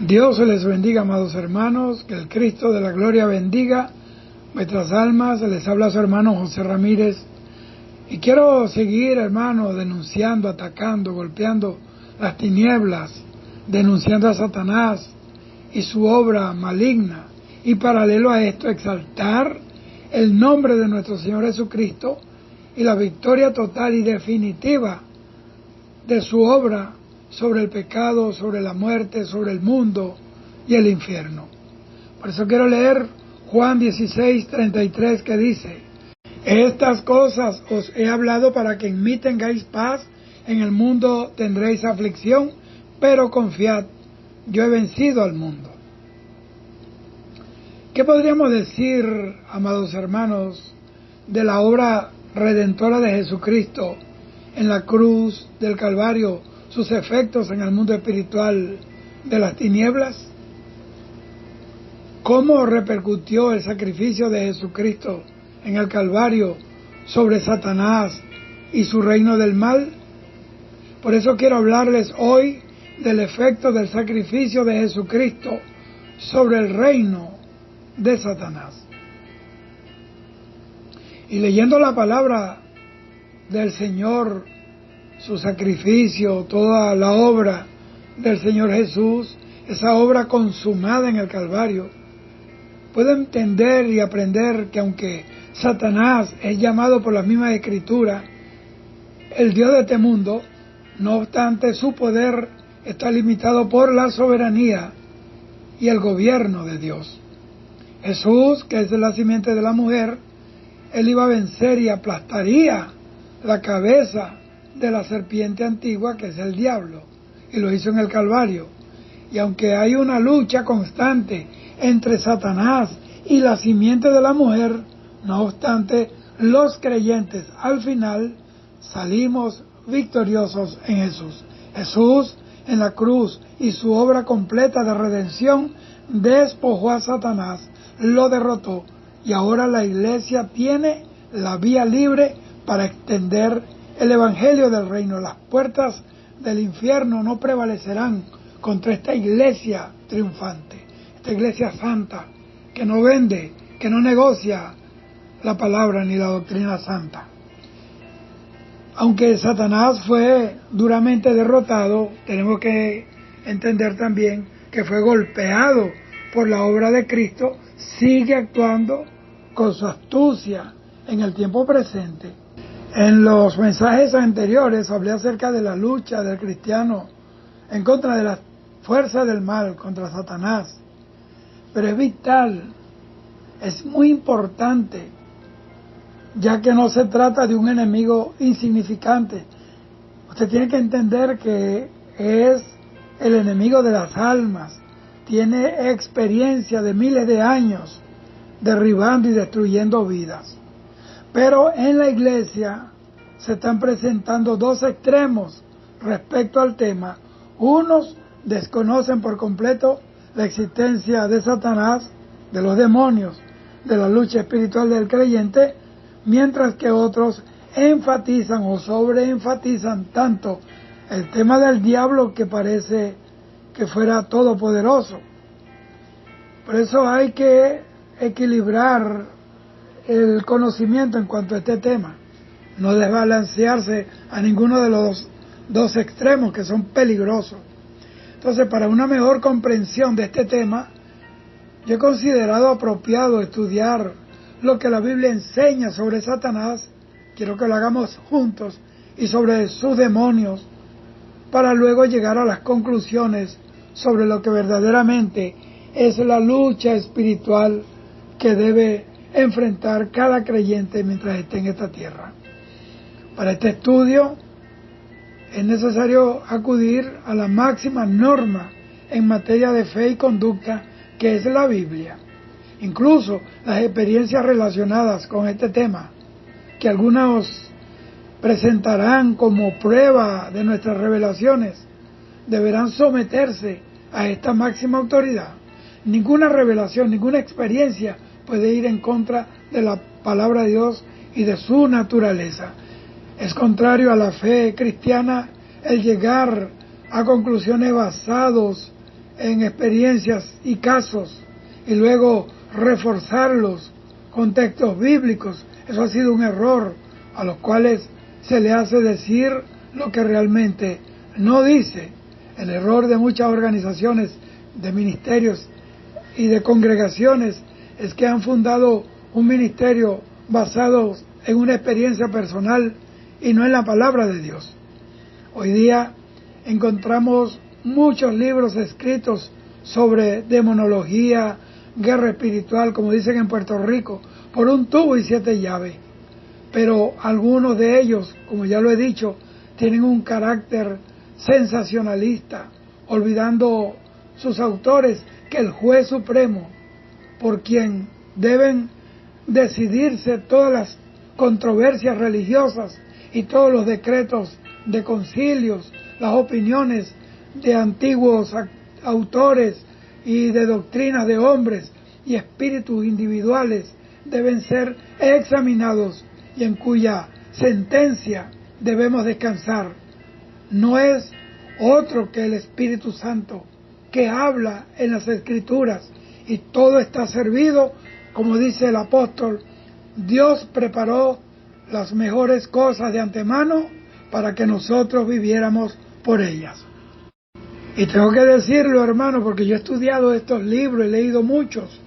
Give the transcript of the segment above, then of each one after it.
Dios les bendiga, amados hermanos, que el Cristo de la gloria bendiga vuestras almas. Les habla su hermano José Ramírez y quiero seguir, hermano, denunciando, atacando, golpeando las tinieblas, denunciando a Satanás y su obra maligna, y paralelo a esto exaltar el nombre de nuestro Señor Jesucristo y la victoria total y definitiva de su obra sobre el pecado, sobre la muerte, sobre el mundo y el infierno. Por eso quiero leer Juan 16:33, que dice: estas cosas os he hablado para que en mí tengáis paz. En el mundo tendréis aflicción, pero confiad, yo he vencido al mundo. ¿Qué podríamos decir, amados hermanos, de la obra redentora de Jesucristo en la cruz del Calvario, sus efectos en el mundo espiritual de las tinieblas? ¿Cómo repercutió el sacrificio de Jesucristo en el Calvario sobre Satanás y su reino del mal? Por eso quiero hablarles hoy del efecto del sacrificio de Jesucristo sobre el reino de Satanás. Y leyendo la palabra del Señor, su sacrificio, toda la obra del Señor Jesús, esa obra consumada en el Calvario, puedo entender y aprender que aunque Satanás es llamado por la misma Escritura el Dios de este mundo, no obstante su poder está limitado por la soberanía y el gobierno de Dios. Jesús, que es de la simiente de la mujer, él iba a vencer y aplastaría la cabeza de la serpiente antigua, que es el diablo, y lo hizo en el Calvario. Y aunque hay una lucha constante entre Satanás y la simiente de la mujer, no obstante, los creyentes al final salimos victoriosos en Jesús. Jesús en la cruz y su obra completa de redención despojó a Satanás, lo derrotó, y ahora la iglesia tiene la vía libre para extender el evangelio del reino. Las puertas del infierno no prevalecerán contra esta iglesia triunfante, esta iglesia santa, que no vende, que no negocia la palabra ni la doctrina santa. Aunque Satanás fue duramente derrotado, tenemos que entender también que fue golpeado por la obra de Cristo, sigue actuando con su astucia en el tiempo presente. En los mensajes anteriores hablé acerca de la lucha del cristiano en contra de las fuerzas del mal, contra Satanás. Pero es vital, es muy importante, ya que no se trata de un enemigo insignificante. Usted tiene que entender que es el enemigo de las almas, tiene experiencia de miles de años derribando y destruyendo vidas. Pero en la iglesia se están presentando dos extremos respecto al tema. Unos desconocen por completo la existencia de Satanás, de los demonios, de la lucha espiritual del creyente, mientras que otros enfatizan o sobreenfatizan tanto el tema del diablo que parece que fuera todopoderoso. Por eso hay que equilibrar el conocimiento en cuanto a este tema, no desbalancearse a ninguno de los dos extremos que son peligrosos. Entonces, para una mejor comprensión de este tema, yo he considerado apropiado estudiar lo que la Biblia enseña sobre Satanás. Quiero que lo hagamos juntos, y sobre sus demonios, para luego llegar a las conclusiones sobre lo que verdaderamente es la lucha espiritual que debe enfrentar cada creyente mientras esté en esta tierra. Para este estudio es necesario acudir a la máxima norma en materia de fe y conducta, que es la Biblia. Incluso las experiencias relacionadas con este tema, que algunos presentarán como prueba de nuestras revelaciones, deberán someterse a esta máxima autoridad. Ninguna revelación, ninguna experiencia puede ir en contra de la palabra de Dios y de su naturaleza. Es contrario a la fe cristiana el llegar a conclusiones basadas en experiencias y casos y luego reforzarlos con textos bíblicos. Eso ha sido un error a los cuales se le hace decir lo que realmente no dice. El error de muchas organizaciones, de ministerios y de congregaciones es que han fundado un ministerio basado en una experiencia personal y no en la palabra de Dios. Hoy día encontramos muchos libros escritos sobre demonología, guerra espiritual, como dicen en Puerto Rico, por un tubo y 7 llaves. Pero algunos de ellos, como ya lo he dicho, tienen un carácter sensacionalista, olvidando sus autores que el juez supremo, por quien deben decidirse todas las controversias religiosas y todos los decretos de concilios, las opiniones de antiguos autores y de doctrinas de hombres y espíritus individuales deben ser examinados y en cuya sentencia debemos descansar. No es otro que el Espíritu Santo que habla en las Escrituras, y todo está servido, como dice el apóstol, Dios preparó las mejores cosas de antemano para que nosotros viviéramos por ellas. Y tengo que decirlo, hermano, porque yo he estudiado estos libros, he leído muchos.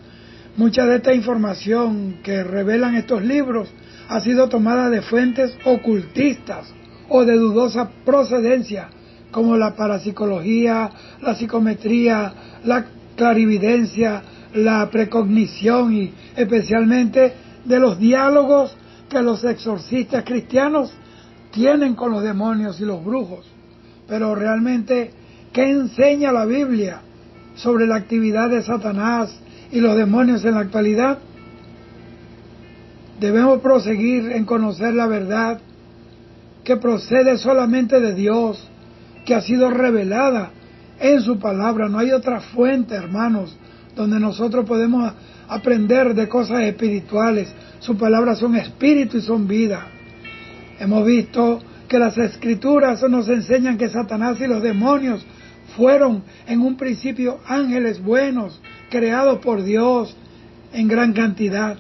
Mucha de esta información que revelan estos libros ha sido tomada de fuentes ocultistas o de dudosa procedencia, como la parapsicología, la psicometría, la clarividencia, la precognición y especialmente de los diálogos que los exorcistas cristianos tienen con los demonios y los brujos. Pero realmente, ¿qué enseña la Biblia sobre la actividad de Satanás y los demonios en la actualidad? Debemos proseguir en conocer la verdad que procede solamente de Dios, que ha sido revelada en su palabra. No hay otra fuente, hermanos, donde nosotros podemos aprender de cosas espirituales. Sus palabras son espíritu y son vida. Hemos visto que las Escrituras nos enseñan que Satanás y los demonios fueron en un principio ángeles buenos, creados por Dios en gran cantidad.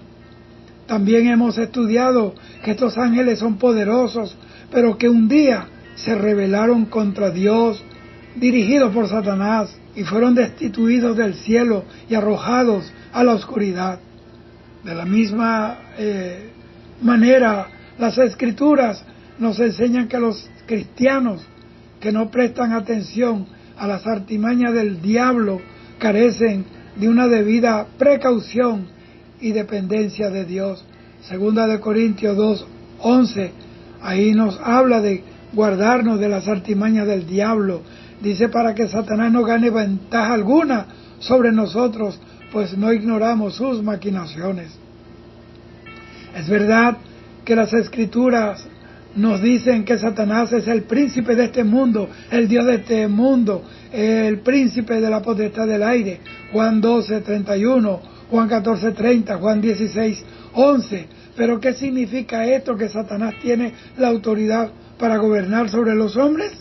También hemos estudiado que estos ángeles son poderosos, pero que un día se rebelaron contra Dios, dirigidos por Satanás, y fueron destituidos del cielo y arrojados a la oscuridad. De la misma manera, las Escrituras nos enseñan que los cristianos que no prestan atención a las artimañas del diablo carecen de una debida precaución y dependencia de Dios. Segunda de Corintios 2:11, ahí nos habla de guardarnos de las artimañas del diablo. Dice, para que Satanás no gane ventaja alguna sobre nosotros, pues no ignoramos sus maquinaciones. Es verdad que las Escrituras nos dicen que Satanás es el príncipe de este mundo, el Dios de este mundo, el príncipe de la potestad del aire. Juan 12:31, Juan 14:30, Juan 16:11. Pero ¿qué significa esto, que Satanás tiene la autoridad para gobernar sobre los hombres?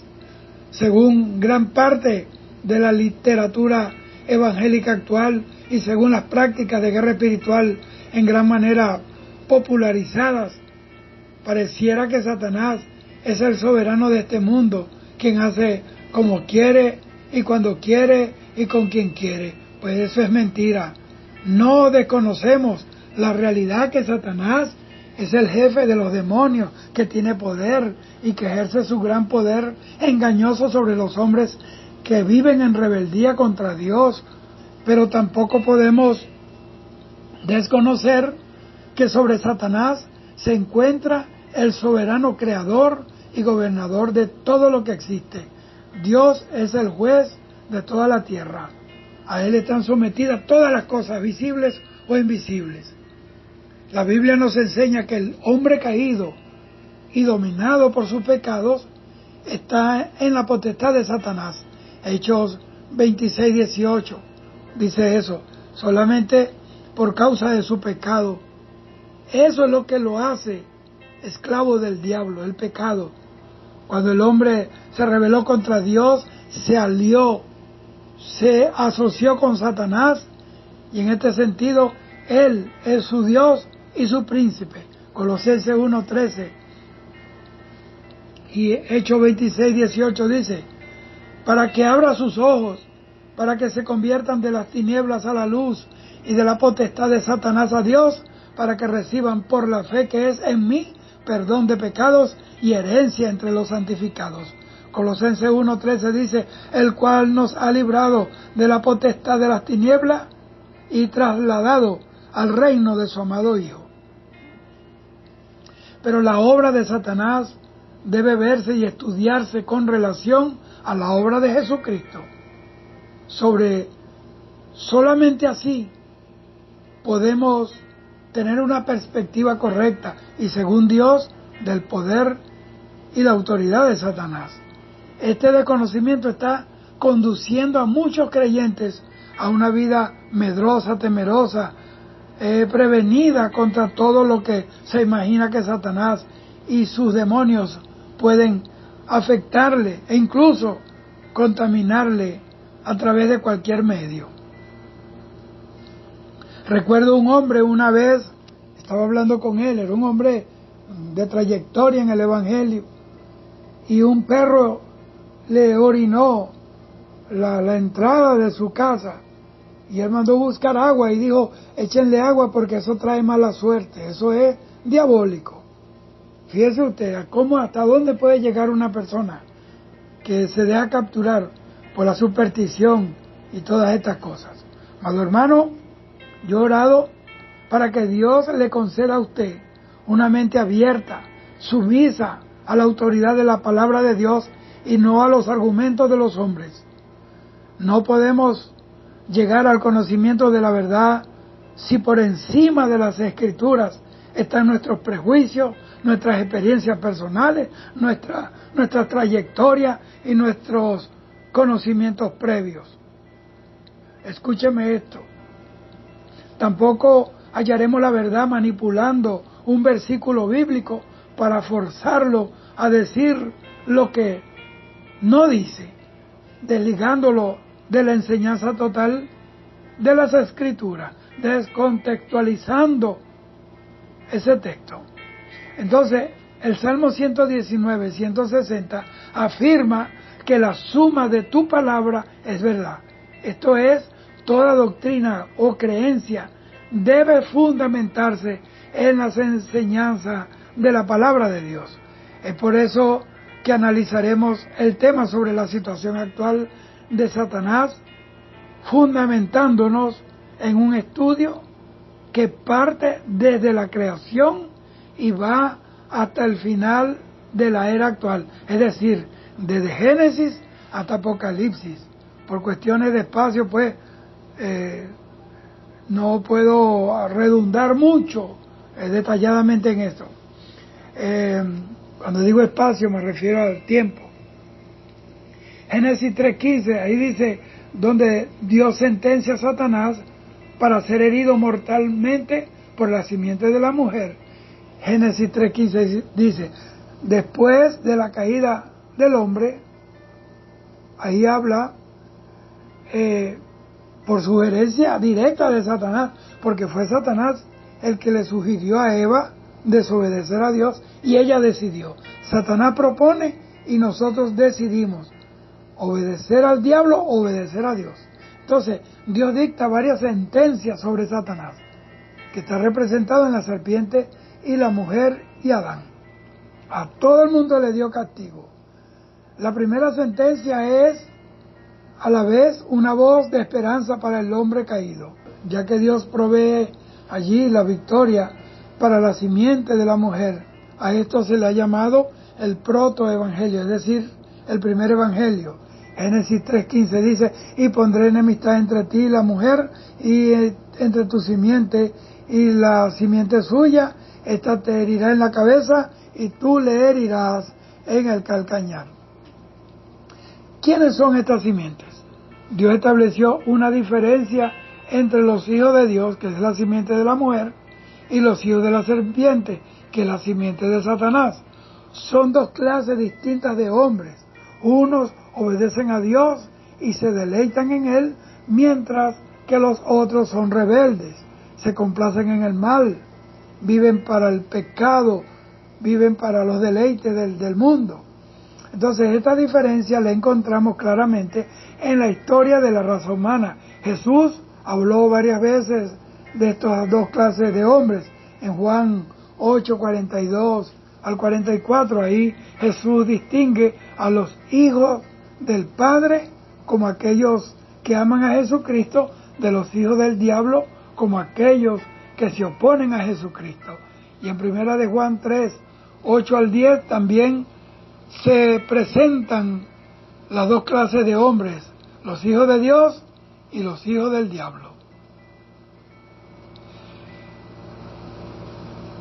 Según gran parte de la literatura evangélica actual y según las prácticas de guerra espiritual en gran manera popularizadas, pareciera que Satanás es el soberano de este mundo, quien hace como quiere y cuando quiere y con quien quiere. Pues eso es mentira. No desconocemos la realidad que Satanás es el jefe de los demonios, que tiene poder y que ejerce su gran poder engañoso sobre los hombres que viven en rebeldía contra Dios. Pero tampoco podemos desconocer que sobre Satanás se encuentra el soberano creador y gobernador de todo lo que existe. Dios es el juez de toda la tierra. A Él están sometidas todas las cosas, visibles o invisibles. La Biblia nos enseña que el hombre caído y dominado por sus pecados está en la potestad de Satanás. Hechos 26:18 dice eso, solamente por causa de su pecado. Eso es lo que lo hace esclavo del diablo, el pecado. Cuando el hombre se rebeló contra Dios, se alió se asoció con Satanás y en este sentido él es su Dios y su príncipe. Colosenses 1:13 y Hechos 26:18 dice: para que abra sus ojos, para que se conviertan de las tinieblas a la luz y de la potestad de Satanás a Dios, para que reciban por la fe que es en mí perdón de pecados y herencia entre los santificados. Colosenses 1:13 dice: el cual nos ha librado de la potestad de las tinieblas y trasladado al reino de su amado Hijo. Pero la obra de Satanás debe verse y estudiarse con relación a la obra de Jesucristo. Solamente así podemos tener una perspectiva correcta y según Dios del poder y la autoridad de Satanás. Este desconocimiento está conduciendo a muchos creyentes a una vida medrosa, temerosa, prevenida contra todo lo que se imagina que Satanás y sus demonios pueden afectarle e incluso contaminarle a través de cualquier medio. Recuerdo un hombre una vez, estaba hablando con él, era un hombre de trayectoria en el Evangelio, y un perro le orinó la entrada de su casa, y él mandó buscar agua y dijo: échenle agua porque eso trae mala suerte, eso es diabólico. Fíjese usted cómo, hasta dónde puede llegar una persona que se deja capturar por la superstición y todas estas cosas. Amado hermano, yo he orado para que Dios le conceda a usted una mente abierta, sumisa a la autoridad de la palabra de Dios y no a los argumentos de los hombres. No podemos llegar al conocimiento de la verdad si por encima de las Escrituras están nuestros prejuicios, nuestras experiencias personales, nuestra trayectoria y nuestros conocimientos previos. Escúcheme esto. Tampoco hallaremos la verdad manipulando un versículo bíblico para forzarlo a decir lo que no dice, desligándolo de la enseñanza total de las Escrituras, descontextualizando ese texto. Entonces, el Salmo 119, 160 afirma que la suma de tu palabra es verdad. Esto es, toda doctrina o creencia debe fundamentarse en las enseñanzas de la palabra de Dios. Es por eso que analizaremos el tema sobre la situación actual de Satanás, fundamentándonos en un estudio que parte desde la creación y va hasta el final de la era actual, es decir, desde Génesis hasta Apocalipsis. Por cuestiones de espacio, pues, no puedo redundar mucho detalladamente en esto. Cuando digo espacio me refiero al tiempo. Génesis 3:15, ahí dice, donde Dios sentencia a Satanás para ser herido mortalmente por la simiente de la mujer. Génesis 3:15 dice, después de la caída del hombre, ahí habla por sugerencia directa de Satanás, porque fue Satanás el que le sugirió a Eva desobedecer a Dios y ella decidió. Satanás propone y nosotros decidimos obedecer al diablo o obedecer a Dios. Entonces, Dios dicta varias sentencias sobre Satanás, que está representado en la serpiente y la mujer y Adán. A todo el mundo le dio castigo. La primera sentencia es a la vez una voz de esperanza para el hombre caído, ya que Dios provee allí la victoria para la simiente de la mujer. A esto se le ha llamado el protoevangelio, es decir, el primer evangelio. Génesis 3:15 dice, y pondré enemistad entre ti y la mujer, y entre tu simiente y la simiente suya, esta te herirá en la cabeza, y tú le herirás en el calcañar. ¿Quiénes son estas simientes? Dios estableció una diferencia entre los hijos de Dios, que es la simiente de la mujer, y los hijos de la serpiente, que es la simiente de Satanás. Son dos clases distintas de hombres. Unos obedecen a Dios y se deleitan en él, mientras que los otros son rebeldes, se complacen en el mal, viven para el pecado, viven para los deleites del mundo. Entonces esta diferencia la encontramos claramente en la historia de la raza humana. Jesús habló varias veces de estas dos clases de hombres. En Juan 8, 42 al 44, ahí Jesús distingue a los hijos del Padre como aquellos que aman a Jesucristo, de los hijos del diablo como aquellos que se oponen a Jesucristo. Y en primera de Juan 3, 8 al 10 también se presentan las dos clases de hombres, los hijos de Dios y los hijos del diablo.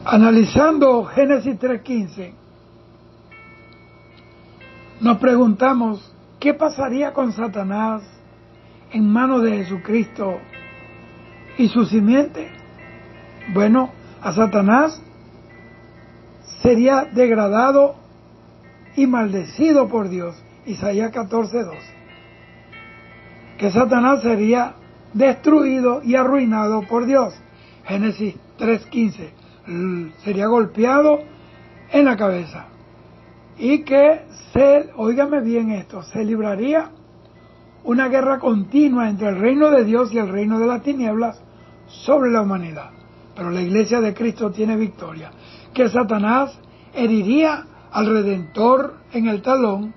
Analizando Génesis 3:15, nos preguntamos, ¿qué pasaría con Satanás en manos de Jesucristo y su simiente? Bueno, a Satanás sería degradado y maldecido por Dios. Isaías 14:12. Que Satanás sería destruido y arruinado por Dios. Génesis 3:15. Sería golpeado en la cabeza. Y que óigame bien esto, se libraría una guerra continua entre el reino de Dios y el reino de las tinieblas sobre la humanidad. Pero la iglesia de Cristo tiene victoria. Que Satanás heriría al Redentor en el talón.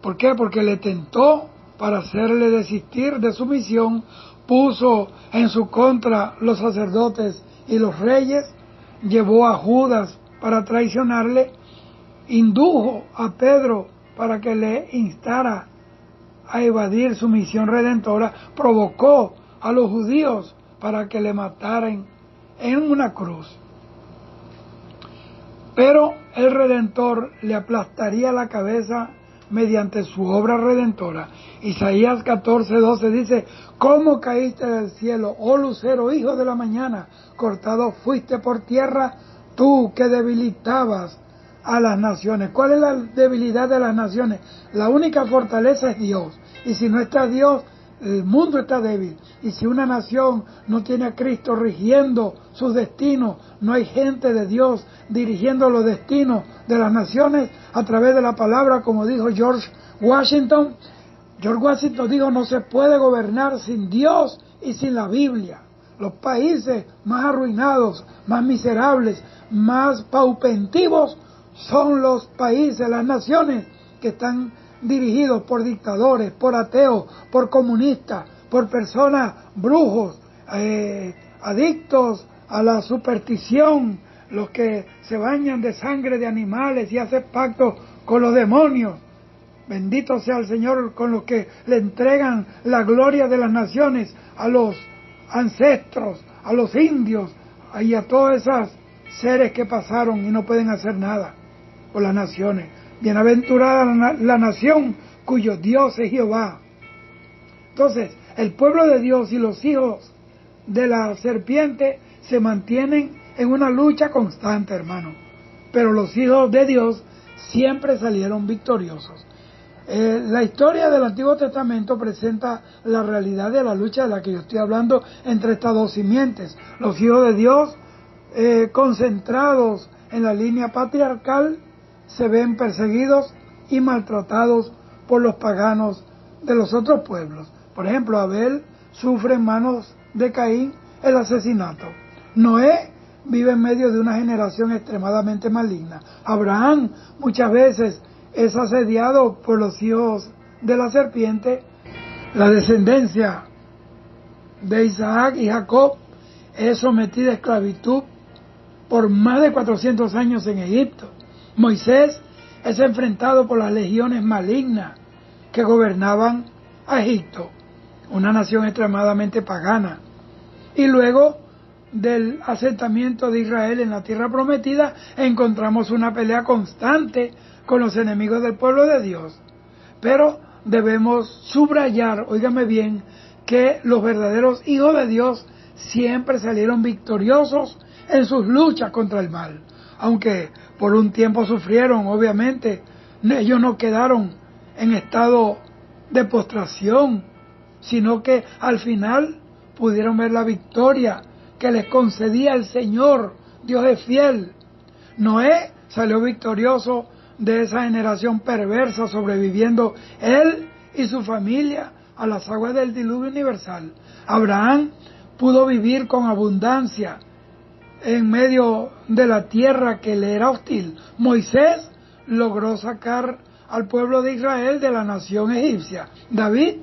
¿Por qué? Porque le tentó para hacerle desistir de su misión, puso en su contra los sacerdotes y los reyes, llevó a Judas para traicionarle, indujo a Pedro para que le instara a evadir su misión redentora, provocó a los judíos para que le mataran en una cruz. Pero el Redentor le aplastaría la cabeza mediante su obra redentora. Isaías 14:12 dice, ¿cómo caíste del cielo, oh lucero, hijo de la mañana? Cortado fuiste por tierra, tú que debilitabas a las naciones. ¿Cuál es la debilidad de las naciones? La única fortaleza es Dios. Y si no está Dios, el mundo está débil. Y si una nación no tiene a Cristo rigiendo sus destinos, no hay gente de Dios dirigiendo los destinos de las naciones a través de la palabra, como dijo George Washington. George Washington dijo, no se puede gobernar sin Dios y sin la Biblia. Los países más arruinados, más miserables, más paupentivos son los países, las naciones que están dirigidos por dictadores, por ateos, por comunistas, por personas brujos, adictos a la superstición, los que se bañan de sangre de animales y hacen pactos con los demonios. Bendito sea el Señor, con los que le entregan la gloria de las naciones a los ancestros, a los indios y a todos esos seres que pasaron y no pueden hacer nada por las naciones. Bienaventurada la nación cuyo Dios es Jehová. Entonces, el pueblo de Dios y los hijos de la serpiente se mantienen en una lucha constante, hermano. Pero los hijos de Dios siempre salieron victoriosos. La historia del Antiguo Testamento presenta la realidad de la lucha de la que yo estoy hablando entre estas dos simientes. Los hijos de Dios, concentrados en la línea patriarcal, se ven perseguidos y maltratados por los paganos de los otros pueblos. Por ejemplo, Abel sufre en manos de Caín el asesinato. Noé vive en medio de una generación extremadamente maligna. Abraham muchas veces es asediado por los hijos de la serpiente. La descendencia de Isaac y Jacob es sometida a esclavitud por más de 400 años en Egipto. Moisés es enfrentado por las legiones malignas que gobernaban a Egipto, una nación extremadamente pagana. Y luego del asentamiento de Israel en la tierra prometida, encontramos una pelea constante con los enemigos del pueblo de Dios. Pero debemos subrayar, óigame bien, que los verdaderos hijos de Dios siempre salieron victoriosos en sus luchas contra el mal. Aunque por un tiempo sufrieron, obviamente, ellos no quedaron en estado de postración, sino que al final pudieron ver la victoria que les concedía el Señor. Dios es fiel. Noé salió victorioso de esa generación perversa, sobreviviendo él y su familia a las aguas del diluvio universal. Abraham pudo vivir con abundancia en medio de la tierra que le era hostil. Moisés logró sacar al pueblo de Israel de la nación egipcia. David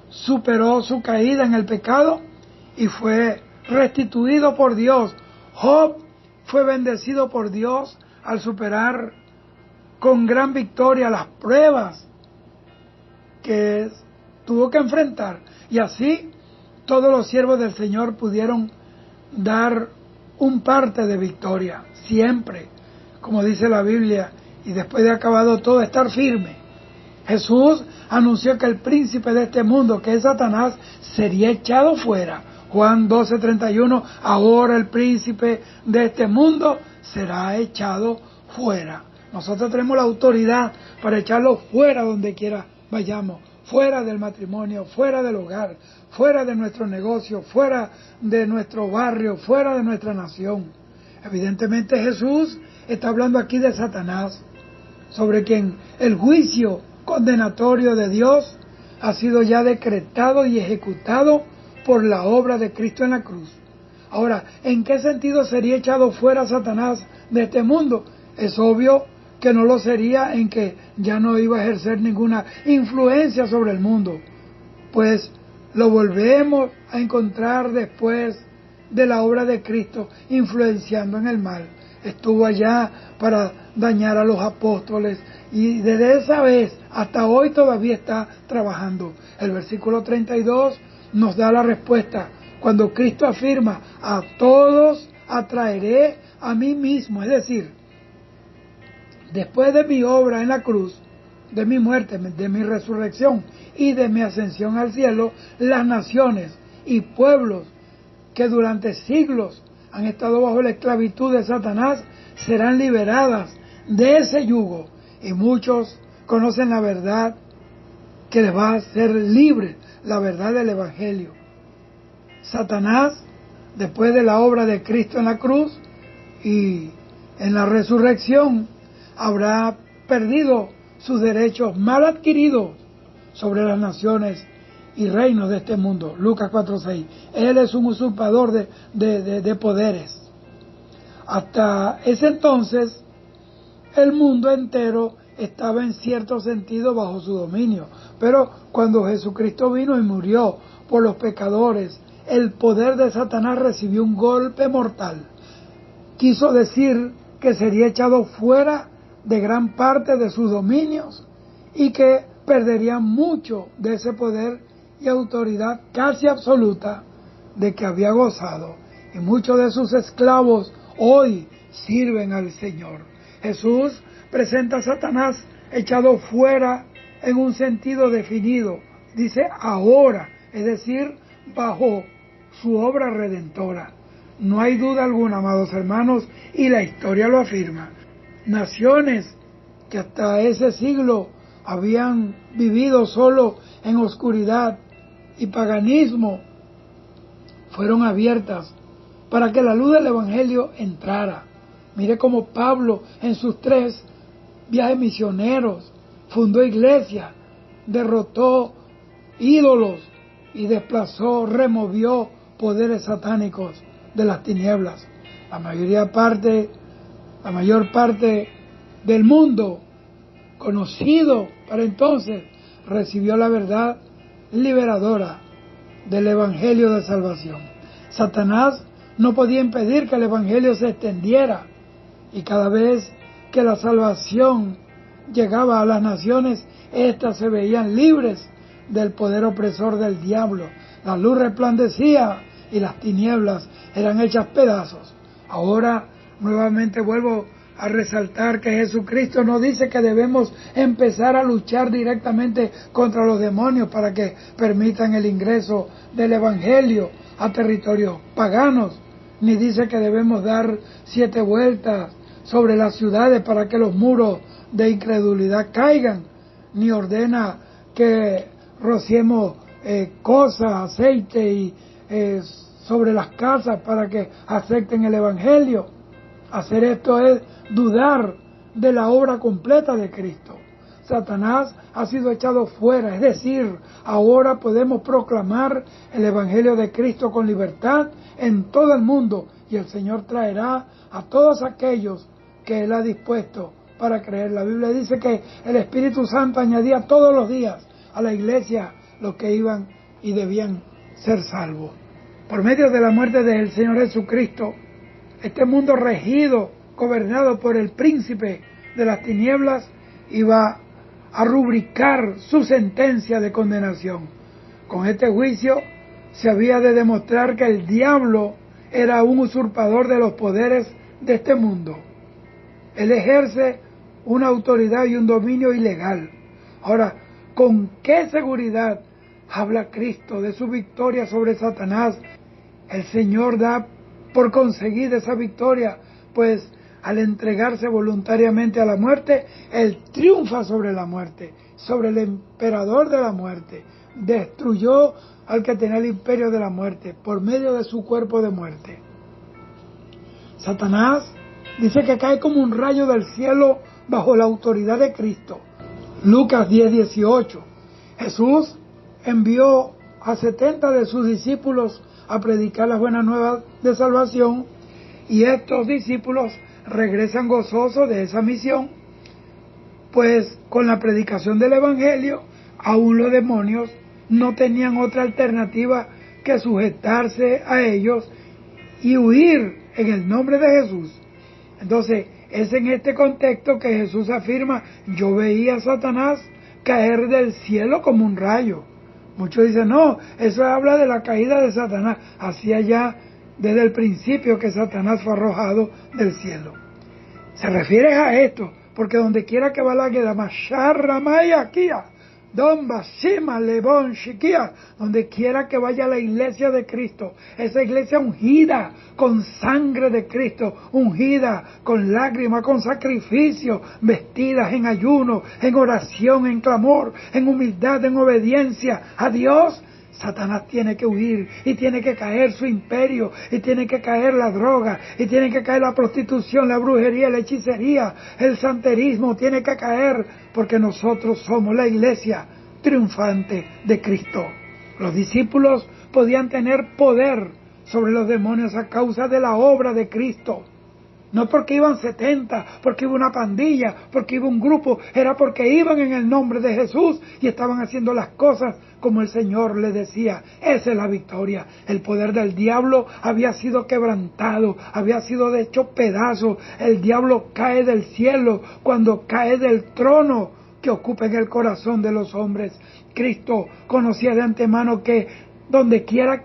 superó su caída en el pecado y fue restituido por Dios. Job fue bendecido por Dios al superar con gran victoria las pruebas que tuvo que enfrentar. Y así todos los siervos del Señor pudieron dar un parte de victoria, siempre, como dice la Biblia, y después de acabado todo, estar firme. Jesús anunció que el príncipe de este mundo, que es Satanás, sería echado fuera. Juan 12:31, ahora el príncipe de este mundo será echado fuera. Nosotros tenemos la autoridad para echarlo fuera donde quiera vayamos, fuera del matrimonio, fuera del hogar, fuera de nuestro negocio, fuera de nuestro barrio, fuera de nuestra nación. Evidentemente Jesús está hablando aquí de Satanás, sobre quien el juicio condenatorio de Dios ha sido ya decretado y ejecutado por la obra de Cristo en la cruz. Ahora, ¿en qué sentido sería echado fuera Satanás de este mundo? Es obvio que no lo sería en que ya no iba a ejercer ninguna influencia sobre el mundo, pues lo volvemos a encontrar después de la obra de Cristo influenciando en el mal. Estuvo allá para dañar a los apóstoles y desde esa vez hasta hoy todavía está trabajando. El versículo 32 nos da la respuesta cuando Cristo afirma: a todos atraeré a mí mismo. Es decir, después de mi obra en la cruz, de mi muerte, de mi resurrección y de mi ascensión al cielo, las naciones y pueblos que durante siglos han estado bajo la esclavitud de Satanás serán liberadas de ese yugo, y muchos conocen la verdad que les va a hacer libres, la verdad del Evangelio. Satanás, después de la obra de Cristo en la cruz y en la resurrección, habrá perdido sus derechos mal adquiridos sobre las naciones y reinos de este mundo. Lucas 4:6. Él es un usurpador de poderes. Hasta ese entonces, el mundo entero estaba en cierto sentido bajo su dominio. Pero cuando Jesucristo vino y murió por los pecadores, el poder de Satanás recibió un golpe mortal. Quiso decir que sería echado fuera de gran parte de sus dominios y que perdería mucho de ese poder y autoridad casi absoluta de que había gozado. Y muchos de sus esclavos hoy sirven al Señor. Jesús presenta a Satanás echado fuera en un sentido definido. Dice ahora, es decir, bajo su obra redentora. No hay duda alguna, amados hermanos, y la historia lo afirma. Naciones que hasta ese siglo habían vivido solo en oscuridad y paganismo fueron abiertas para que la luz del Evangelio entrara. Mire cómo Pablo en sus 3 viajes misioneros fundó iglesias, derrotó ídolos y desplazó, removió poderes satánicos de las tinieblas. La mayor parte del mundo conocido para entonces recibió la verdad liberadora del Evangelio de salvación. Satanás no podía impedir que el Evangelio se extendiera, y cada vez que la salvación llegaba a las naciones, éstas se veían libres del poder opresor del diablo. La luz resplandecía y las tinieblas eran hechas pedazos. Ahora nuevamente vuelvo a resaltar que Jesucristo nos dice que debemos empezar a luchar directamente contra los demonios para que permitan el ingreso del Evangelio a territorios paganos, ni dice que debemos dar 7 vueltas sobre las ciudades para que los muros de incredulidad caigan, ni ordena que rociemos cosas, aceite y sobre las casas para que acepten el Evangelio. Hacer esto es dudar de la obra completa de Cristo. Satanás ha sido echado fuera, es decir, ahora podemos proclamar el Evangelio de Cristo con libertad en todo el mundo, y el Señor traerá a todos aquellos que Él ha dispuesto para creer. La Biblia dice que el Espíritu Santo añadía todos los días a la iglesia los que iban y debían ser salvos. Por medio de la muerte del Señor Jesucristo, este mundo regido, gobernado por el príncipe de las tinieblas, iba a rubricar su sentencia de condenación. Con este juicio se había de demostrar que el diablo era un usurpador de los poderes de este mundo. Él ejerce una autoridad y un dominio ilegal. Ahora, ¿con qué seguridad habla Cristo de su victoria sobre Satanás? El Señor da por conseguida esa victoria, pues al entregarse voluntariamente a la muerte, Él triunfa sobre la muerte, sobre el emperador de la muerte. Destruyó al que tenía el imperio de la muerte por medio de su cuerpo de muerte. Satanás dice que cae como un rayo del cielo bajo la autoridad de Cristo. Lucas 10:18. Jesús envió a 70 de sus discípulos a predicar las buenas nuevas de salvación, y estos discípulos regresan gozosos de esa misión, pues con la predicación del Evangelio, aún los demonios no tenían otra alternativa que sujetarse a ellos y huir en el nombre de Jesús. Entonces, es en este contexto que Jesús afirma: yo veía a Satanás caer del cielo como un rayo. Muchos dicen, no, eso habla de la caída de Satanás. Hacía ya desde el principio que Satanás fue arrojado del cielo. Se refiere a esto, porque donde quiera que va la guerra, donde quiera que vaya la iglesia de Cristo, esa iglesia ungida con sangre de Cristo, ungida con lágrimas, con sacrificio, vestidas en ayuno, en oración, en clamor, en humildad, en obediencia a Dios, Satanás tiene que huir, y tiene que caer su imperio, y tiene que caer la droga, y tiene que caer la prostitución, la brujería, la hechicería, el santerismo, tiene que caer, porque nosotros somos la iglesia triunfante de Cristo. Los discípulos podían tener poder sobre los demonios a causa de la obra de Cristo. No porque iban 70, porque iba una pandilla, porque iba un grupo, era porque iban en el nombre de Jesús y estaban haciendo las cosas como el Señor les decía. Esa es la victoria. El poder del diablo había sido quebrantado, había sido hecho pedazos. El diablo cae del cielo cuando cae del trono que ocupa en el corazón de los hombres. Cristo conocía de antemano que donde quiera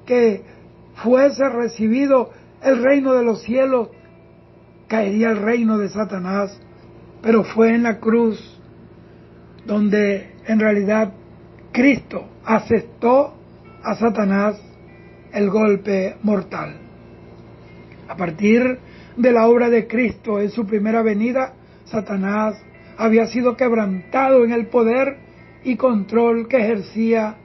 que fuese recibido el reino de los cielos, caería el reino de Satanás. Pero fue en la cruz donde en realidad Cristo aceptó a Satanás el golpe mortal. A partir de la obra de Cristo en su primera venida, Satanás había sido quebrantado en el poder y control que ejercía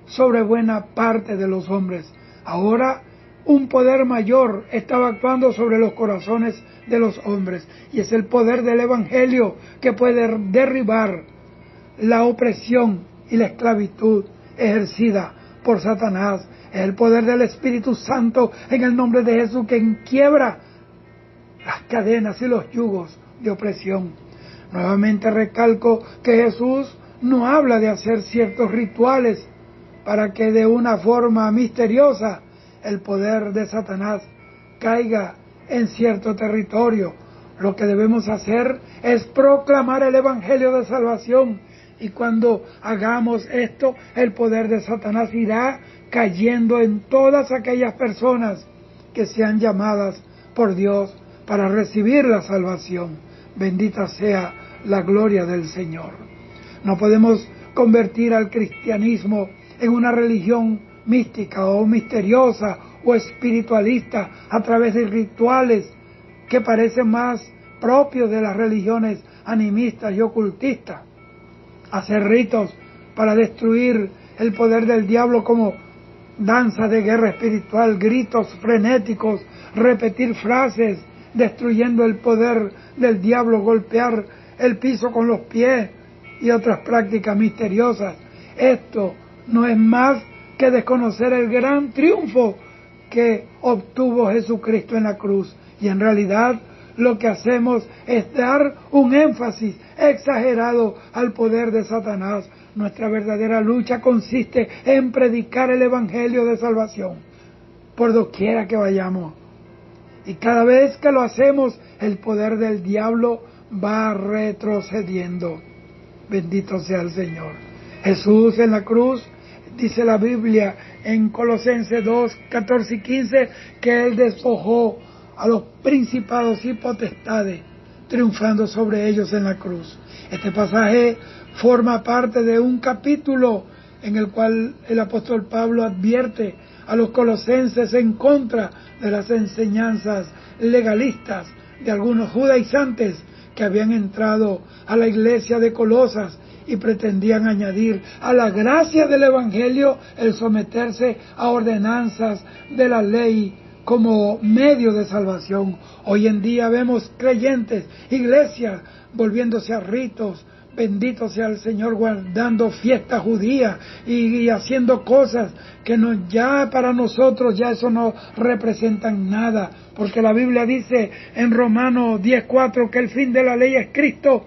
sobre buena parte de los hombres. Ahora un poder mayor estaba actuando sobre los corazones de los hombres, y es el poder del Evangelio que puede derribar la opresión y la esclavitud ejercida por Satanás. Es el poder del Espíritu Santo en el nombre de Jesús que quiebra las cadenas y los yugos de opresión. Nuevamente recalco que Jesús no habla de hacer ciertos rituales para que de una forma misteriosa el poder de Satanás caiga en cierto territorio. Lo que debemos hacer es proclamar el Evangelio de salvación, y cuando hagamos esto, el poder de Satanás irá cayendo en todas aquellas personas que sean llamadas por Dios para recibir la salvación. Bendita sea la gloria del Señor. No podemos convertir al cristianismo en una religión mística o misteriosa o espiritualista a través de rituales que parecen más propios de las religiones animistas y ocultistas. Hacer ritos para destruir el poder del diablo, como danza de guerra espiritual, gritos frenéticos, repetir frases, destruyendo el poder del diablo, golpear el piso con los pies y otras prácticas misteriosas. Esto no es más que desconocer el gran triunfo que obtuvo Jesucristo en la cruz. Y en realidad lo que hacemos es dar un énfasis exagerado al poder de Satanás. Nuestra verdadera lucha consiste en predicar el Evangelio de salvación por doquiera que vayamos. Y cada vez que lo hacemos, el poder del diablo va retrocediendo. Bendito sea el Señor. Jesús en la cruz, dice la Biblia en Colosenses 2, 14 y 15, que Él despojó a los principados y potestades, triunfando sobre ellos en la cruz. Este pasaje forma parte de un capítulo en el cual el apóstol Pablo advierte a los colosenses en contra de las enseñanzas legalistas de algunos judaizantes que habían entrado a la iglesia de Colosas y pretendían añadir a la gracia del Evangelio el someterse a ordenanzas de la ley como medio de salvación. Hoy en día vemos creyentes, iglesias, volviéndose a ritos, bendito sea el Señor, guardando fiestas judías y haciendo cosas que no, ya para nosotros ya eso no representan nada, porque la Biblia dice en Romanos 10:4 que el fin de la ley es Cristo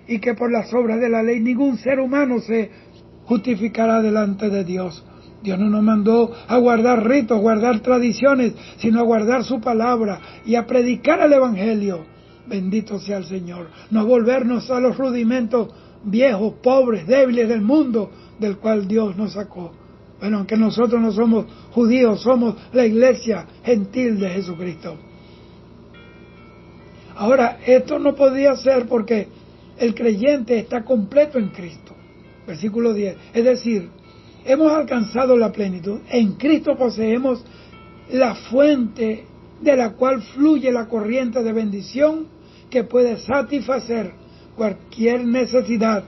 y que por las obras de la ley ningún ser humano se justificará delante de Dios. Dios no nos mandó a guardar ritos, guardar tradiciones, sino a guardar su palabra y a predicar el Evangelio. Bendito sea el Señor. No volvernos a los rudimentos viejos, pobres, débiles del mundo del cual Dios nos sacó. Bueno, aunque nosotros no somos judíos, somos la iglesia gentil de Jesucristo. Ahora, esto no podía ser porque el creyente está completo en Cristo. Versículo 10. Es decir, hemos alcanzado la plenitud. En Cristo poseemos la fuente de la cual fluye la corriente de bendición que puede satisfacer cualquier necesidad,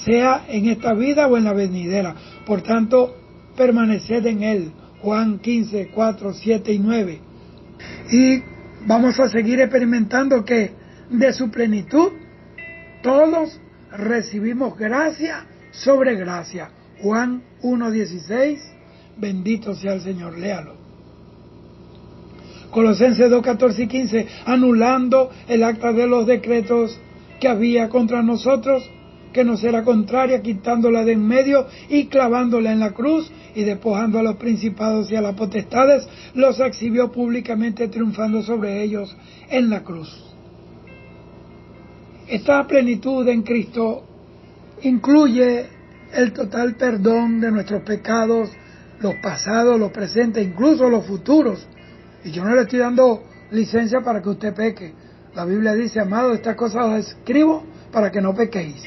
sea en esta vida o en la venidera. Por tanto, permaneced en Él. Juan 15, 4, 7 y 9. Y vamos a seguir experimentando que de su plenitud todos recibimos gracia sobre gracia. Juan 1:16, bendito sea el Señor, léalo. Colosenses 2:14 y 15, anulando el acta de los decretos que había contra nosotros, que nos era contraria, quitándola de en medio y clavándola en la cruz, y despojando a los principados y a las potestades, los exhibió públicamente, triunfando sobre ellos en la cruz. Esta plenitud en Cristo incluye el total perdón de nuestros pecados, los pasados, los presentes, incluso los futuros. Y yo no le estoy dando licencia para que usted peque. La Biblia dice, amado, estas cosas os escribo para que no pequéis.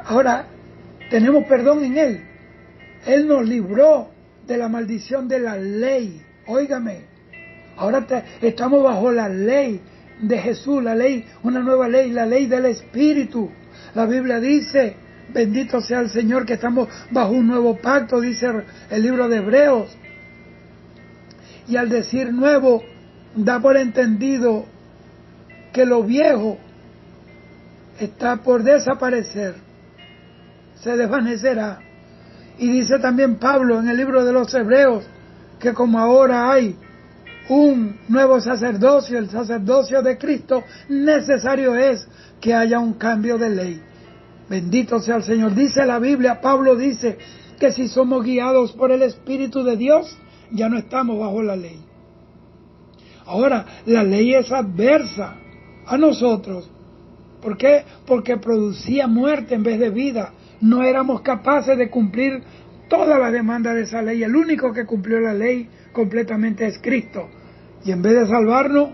Ahora, tenemos perdón en Él. Él nos libró de la maldición de la ley. Óigame, ahora estamos bajo la ley de Jesús, la ley, una nueva ley, la ley del Espíritu. La Biblia dice, bendito sea el Señor, que estamos bajo un nuevo pacto, dice el libro de Hebreos. Y al decir nuevo, da por entendido que lo viejo está por desaparecer, se desvanecerá. Y dice también Pablo en el libro de los Hebreos, que como ahora hay un nuevo sacerdocio, el sacerdocio de Cristo, necesario es que haya un cambio de ley. Bendito sea el Señor. Dice la Biblia, Pablo dice que si somos guiados por el Espíritu de Dios, ya no estamos bajo la ley. Ahora, la ley es adversa a nosotros. ¿Por qué? Porque producía muerte en vez de vida. No éramos capaces de cumplir toda la demanda de esa ley. El único que cumplió la ley completamente es Cristo. Y en vez de salvarnos,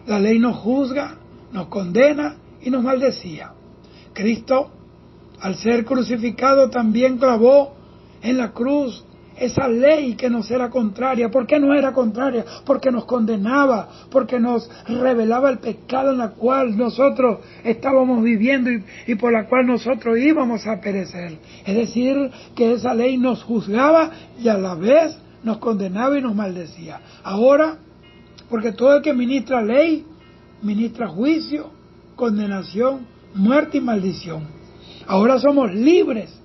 la ley nos juzga, nos condena y nos maldecía. Cristo, al ser crucificado, también clavó en la cruz esa ley que nos era contraria. ¿Por qué no era contraria? Porque nos condenaba, porque nos revelaba el pecado en el cual nosotros estábamos viviendo y por la cual nosotros íbamos a perecer. Es decir, que esa ley nos juzgaba y a la vez nos condenaba y nos maldecía. Ahora, porque todo el que ministra ley, ministra juicio, condenación, muerte y maldición. Ahora somos libres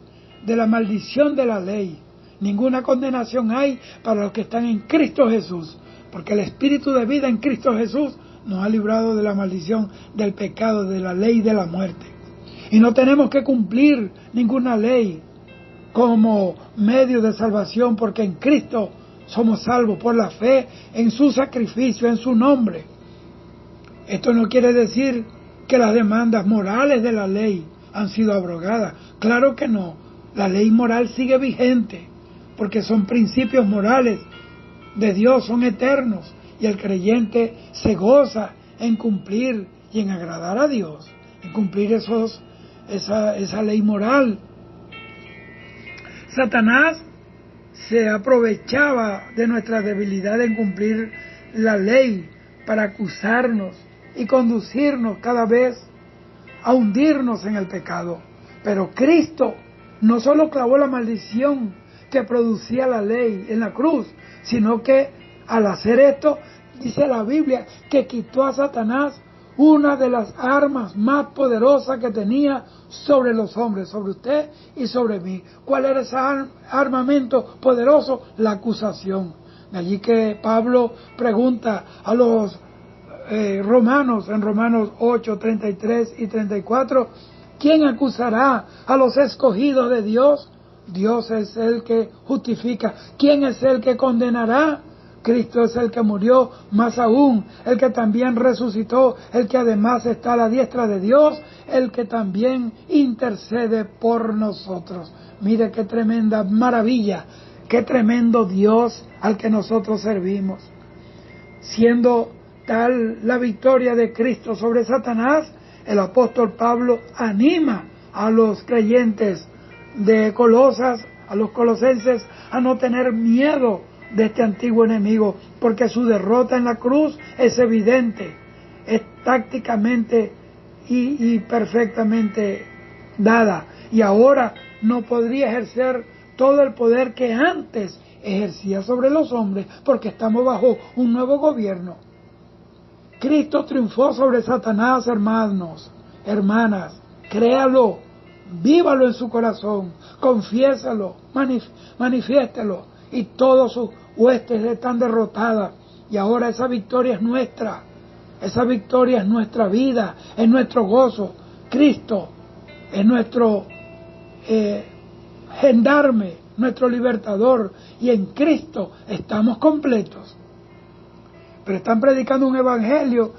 de la maldición de la ley. Ninguna condenación hay para los que están en Cristo Jesús, porque el Espíritu de vida en Cristo Jesús nos ha librado de la maldición del pecado, de la ley de la muerte. Y no tenemos que cumplir ninguna ley como medio de salvación, porque en Cristo somos salvos por la fe en su sacrificio, en su nombre. Esto no quiere decir que las demandas morales de la ley han sido abrogadas. Claro que no. La ley moral sigue vigente, porque son principios morales de Dios, son eternos, y el creyente se goza en cumplir y en agradar a Dios, en cumplir esa ley moral. Satanás se aprovechaba de nuestra debilidad en cumplir la ley para acusarnos y conducirnos cada vez a hundirnos en el pecado. Pero Cristo no solo clavó la maldición que producía la ley en la cruz, sino que al hacer esto, dice la Biblia, que quitó a Satanás una de las armas más poderosas que tenía sobre los hombres, sobre usted y sobre mí. ¿Cuál era ese armamento poderoso? La acusación. De allí que Pablo pregunta a los romanos, en Romanos 8, 33 y 34, ¿quién acusará a los escogidos de Dios? Dios es el que justifica. ¿Quién es el que condenará? Cristo es el que murió, más aún, el que también resucitó, el que además está a la diestra de Dios, el que también intercede por nosotros. Mire qué tremenda maravilla, qué tremendo Dios al que nosotros servimos. Siendo tal la victoria de Cristo sobre Satanás, el apóstol Pablo anima a los creyentes de Colosas, a los colosenses, a no tener miedo de este antiguo enemigo, porque su derrota en la cruz es evidente, es tácticamente y perfectamente dada, y ahora no podría ejercer todo el poder que antes ejercía sobre los hombres, porque estamos bajo un nuevo gobierno. Cristo triunfó sobre Satanás, hermanos, hermanas, créalo, vívalo en su corazón, confiésalo, manifiéstelo, y todos sus huestes están derrotadas, y ahora esa victoria es nuestra, esa victoria es nuestra vida, es nuestro gozo. Cristo es nuestro gendarme, nuestro libertador, y en Cristo estamos completos. Pero están predicando un evangelio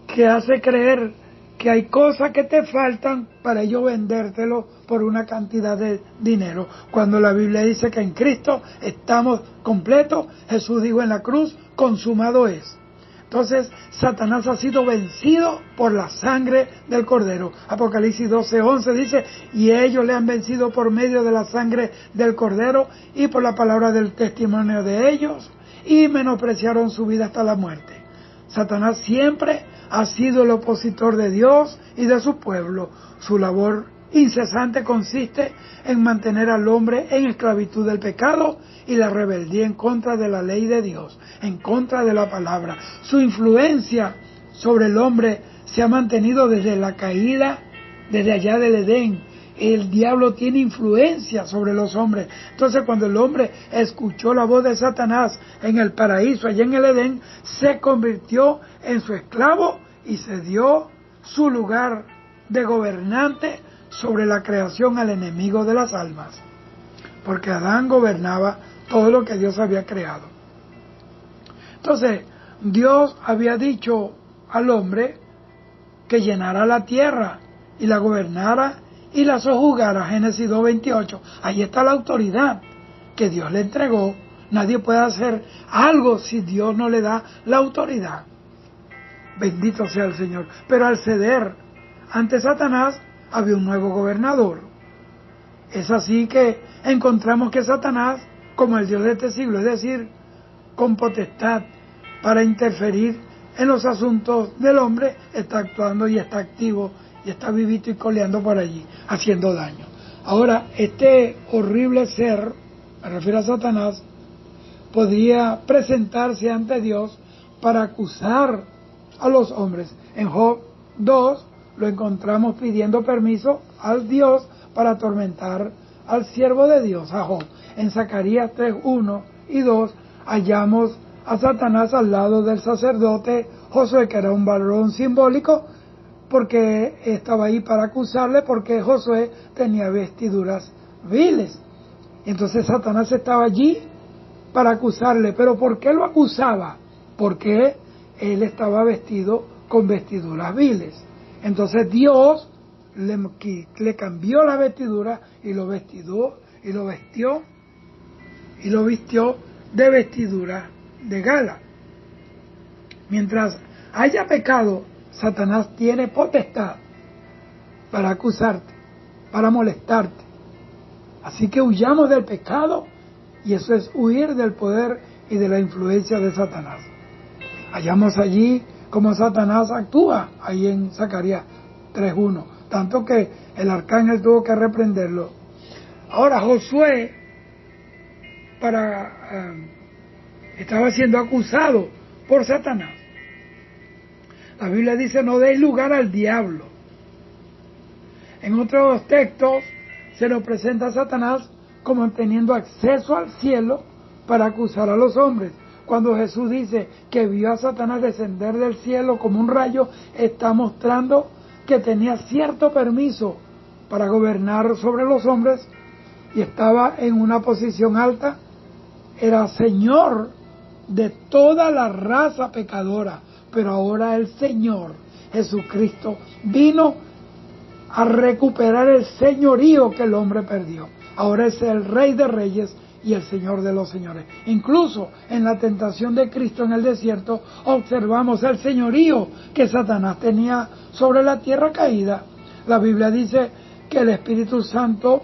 que hace creer que hay cosas que te faltan para ellos vendértelo por una cantidad de dinero. Cuando la Biblia dice que en Cristo estamos completos, Jesús dijo en la cruz, consumado es. Entonces, Satanás ha sido vencido por la sangre del Cordero. Apocalipsis 12:11 dice, y ellos le han vencido por medio de la sangre del Cordero y por la palabra del testimonio de ellos, y menospreciaron su vida hasta la muerte. Satanás siempre ha sido el opositor de Dios y de su pueblo. Su labor incesante consiste en mantener al hombre en esclavitud del pecado y la rebeldía en contra de la ley de Dios, en contra de la palabra. Su influencia sobre el hombre se ha mantenido desde la caída, desde allá del Edén. El diablo tiene influencia sobre los hombres. Entonces, cuando el hombre escuchó la voz de Satanás en el paraíso, allá en el Edén, se convirtió en su esclavo y se dio su lugar de gobernante sobre la creación al enemigo de las almas. Porque Adán gobernaba todo lo que Dios había creado. Entonces, Dios había dicho al hombre que llenara la tierra y la gobernara y la sojuzgara, Génesis 2:28. Ahí está la autoridad que Dios le entregó. Nadie puede hacer algo si Dios no le da la autoridad. Bendito sea el Señor. Pero al ceder ante Satanás, había un nuevo gobernador. Es así que encontramos que Satanás como el Dios de este siglo, es decir, con potestad para interferir en los asuntos del hombre, está actuando y está activo y está vivito y coleando por allí, haciendo daño. Ahora, este horrible ser, me refiero a Satanás, podría presentarse ante Dios para acusar a los hombres. En Job 2 lo encontramos pidiendo permiso al Dios para atormentar al siervo de Dios, a Job. En Zacarías 3:1 y 2 hallamos a Satanás al lado del sacerdote Josué, que era un varón simbólico, porque estaba ahí para acusarle, porque Josué tenía vestiduras viles. Entonces Satanás estaba allí para acusarle. ¿Pero por qué lo acusaba? Porque él estaba vestido con vestiduras viles. Entonces Dios le cambió la vestidura y lo vistió de vestidura de gala. Mientras haya pecado, Satanás tiene potestad para acusarte, para molestarte. Así que huyamos del pecado, y eso es huir del poder y de la influencia de Satanás. Hallamos allí cómo Satanás actúa, ahí en Zacarías 3:1, tanto que el arcángel tuvo que reprenderlo. Ahora Josué estaba siendo acusado por Satanás. La Biblia dice: no deis lugar al diablo. En otros textos se nos presenta a Satanás como teniendo acceso al cielo para acusar a los hombres. Cuando Jesús dice que vio a Satanás descender del cielo como un rayo, está mostrando que tenía cierto permiso para gobernar sobre los hombres y estaba en una posición alta. Era Señor de toda la raza pecadora, pero ahora el Señor Jesucristo vino a recuperar el señorío que el hombre perdió. Ahora es el Rey de Reyes y el Señor de los señores. Incluso en la tentación de Cristo en el desierto observamos el señorío que Satanás tenía sobre la tierra caída. La Biblia dice que el Espíritu Santo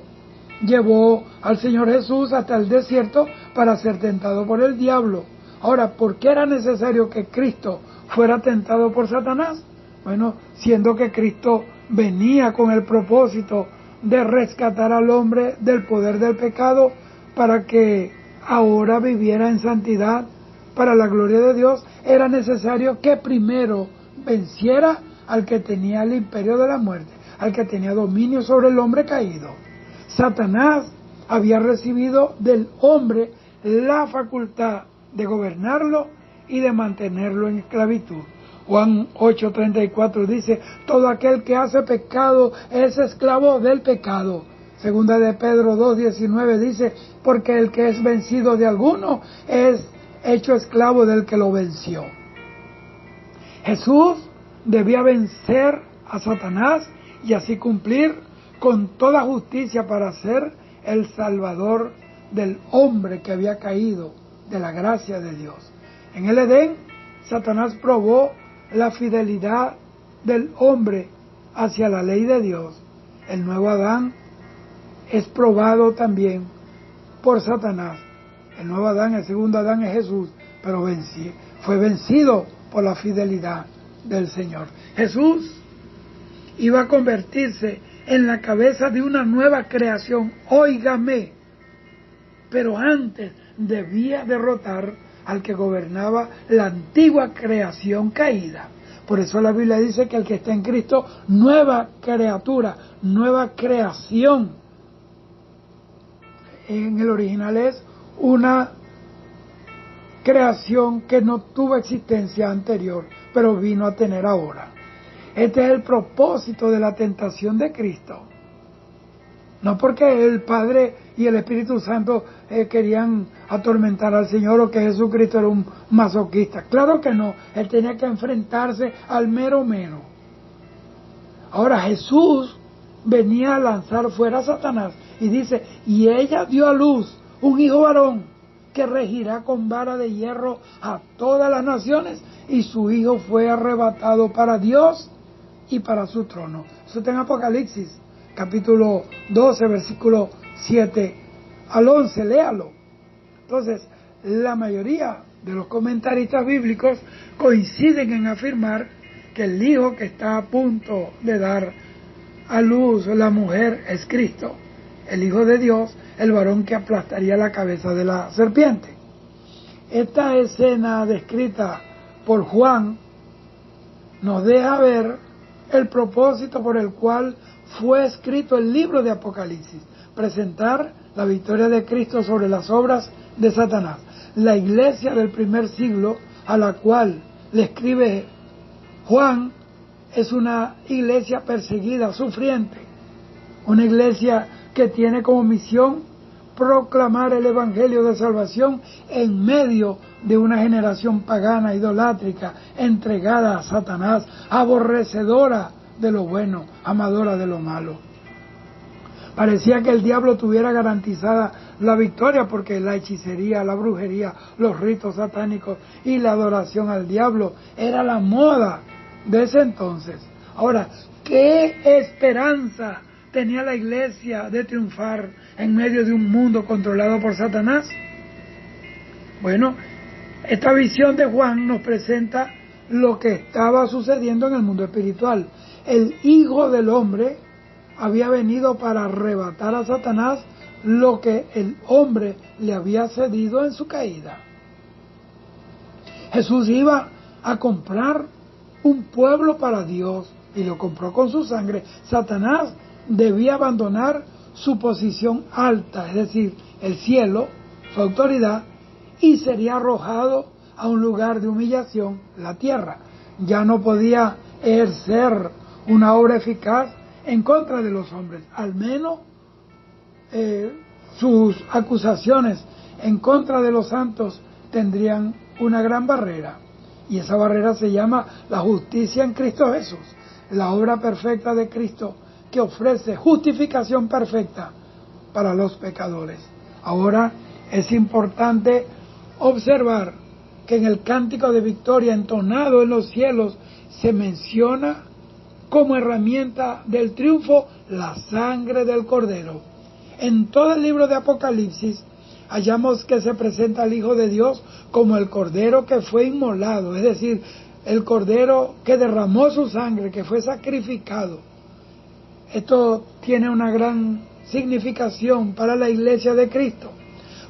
llevó al Señor Jesús hasta el desierto para ser tentado por el diablo. Ahora, ¿por qué era necesario que Cristo fuera tentado por Satanás? Bueno, siendo que Cristo venía con el propósito de rescatar al hombre del poder del pecado para que ahora viviera en santidad para la gloria de Dios, era necesario que primero venciera al que tenía el imperio de la muerte, al que tenía dominio sobre el hombre caído. Satanás había recibido del hombre la facultad de gobernarlo y de mantenerlo en esclavitud. Juan 8:34 dice: todo aquel que hace pecado es esclavo del pecado. Segunda de Pedro 2:19 dice: porque el que es vencido de alguno es hecho esclavo del que lo venció. Jesús debía vencer a Satanás y así cumplir con toda justicia para ser el Salvador del hombre que había caído de la gracia de Dios. En el Edén, Satanás probó la fidelidad del hombre hacia la ley de Dios. El nuevo Adán es probado también por Satanás. El nuevo Adán, el segundo Adán es Jesús, pero fue vencido por la fidelidad del Señor. Jesús iba a convertirse en la cabeza de una nueva creación, óigame, pero antes debía derrotar al que gobernaba la antigua creación caída. Por eso la Biblia dice que el que está en Cristo, nueva criatura, nueva creación. En el original es una creación que no tuvo existencia anterior, pero vino a tener ahora. Este es el propósito de la tentación de Cristo. No porque el Padre y el Espíritu Santo querían atormentar al Señor o que Jesucristo era un masoquista. Claro que no. Él tenía que enfrentarse al mero mero. Ahora Jesús venía a lanzar fuera a Satanás y dice: y ella dio a luz un hijo varón que regirá con vara de hierro a todas las naciones, y su hijo fue arrebatado para Dios y para su trono. Eso está en Apocalipsis capítulo 12, versículo 7 al 11, léalo. Entonces, la mayoría de los comentaristas bíblicos coinciden en afirmar que el hijo que está a punto de dar a luz la mujer es Cristo, el Hijo de Dios, el varón que aplastaría la cabeza de la serpiente. Esta escena descrita por Juan nos deja ver el propósito por el cual fue escrito el libro de Apocalipsis: presentar la victoria de Cristo sobre las obras de Satanás. La iglesia del primer siglo a la cual le escribe Juan es una iglesia perseguida, sufriente, una iglesia que tiene como misión proclamar el evangelio de salvación en medio de una generación pagana, idolátrica, entregada a Satanás, aborrecedora de lo bueno, amadora de lo malo. Parecía que el diablo tuviera garantizada la victoria porque la hechicería, la brujería, los ritos satánicos y la adoración al diablo era la moda de ese entonces. Ahora, ¿qué esperanza tenía la iglesia de triunfar en medio de un mundo controlado por Satanás? Bueno, esta visión de Juan nos presenta lo que estaba sucediendo en el mundo espiritual. El Hijo del Hombre había venido para arrebatar a Satanás lo que el hombre le había cedido en su caída. Jesús iba a comprar un pueblo para Dios y lo compró con su sangre. Satanás debía abandonar su posición alta, es decir, el cielo, su autoridad, y sería arrojado a un lugar de humillación, la tierra. Ya no podía ejercer una obra eficaz en contra de los hombres, al menos sus acusaciones en contra de los santos tendrían una gran barrera, y esa barrera se llama la justicia en Cristo Jesús, la obra perfecta de Cristo que ofrece justificación perfecta para los pecadores. Ahora es importante observar que en el cántico de victoria entonado en los cielos se menciona como herramienta del triunfo la sangre del Cordero. En todo el libro de Apocalipsis hallamos que se presenta al Hijo de Dios como el Cordero que fue inmolado, es decir, el Cordero que derramó su sangre, que fue sacrificado. Esto tiene una gran significación para la iglesia de Cristo.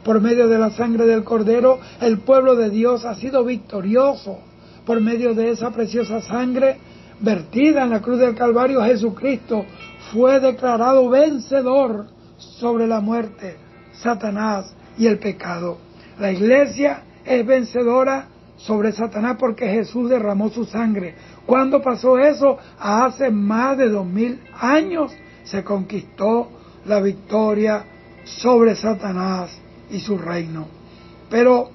Por medio de la sangre del Cordero, el pueblo de Dios ha sido victorioso. Por medio de esa preciosa sangre vertida en la cruz del Calvario, Jesucristo fue declarado vencedor sobre la muerte, Satanás y el pecado. La iglesia es vencedora sobre Satanás porque Jesús derramó su sangre. ¿Cuándo pasó eso? Hace más de 2000 años se conquistó la victoria sobre Satanás y su reino. Pero,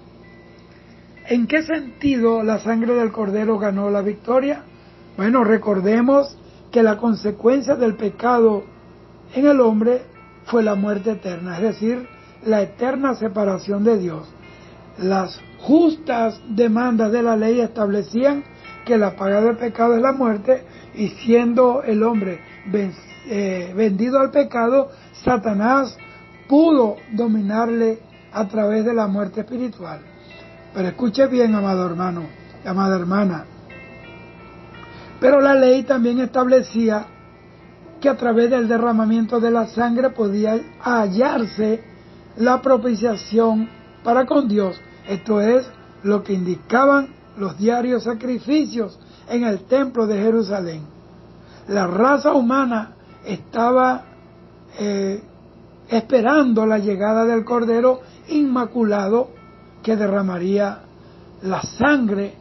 ¿en qué sentido la sangre del Cordero ganó la victoria? Bueno, recordemos que la consecuencia del pecado en el hombre fue la muerte eterna, es decir, la eterna separación de Dios. Las justas demandas de la ley establecían que la paga del pecado es la muerte, y siendo el hombre vendido al pecado, Satanás pudo dominarle a través de la muerte espiritual. Pero escuche bien, amado hermano, amada hermana. Pero la ley también establecía que a través del derramamiento de la sangre podía hallarse la propiciación para con Dios. Esto es lo que indicaban los diarios sacrificios en el templo de Jerusalén. La raza humana estaba esperando la llegada del Cordero inmaculado que derramaría la sangre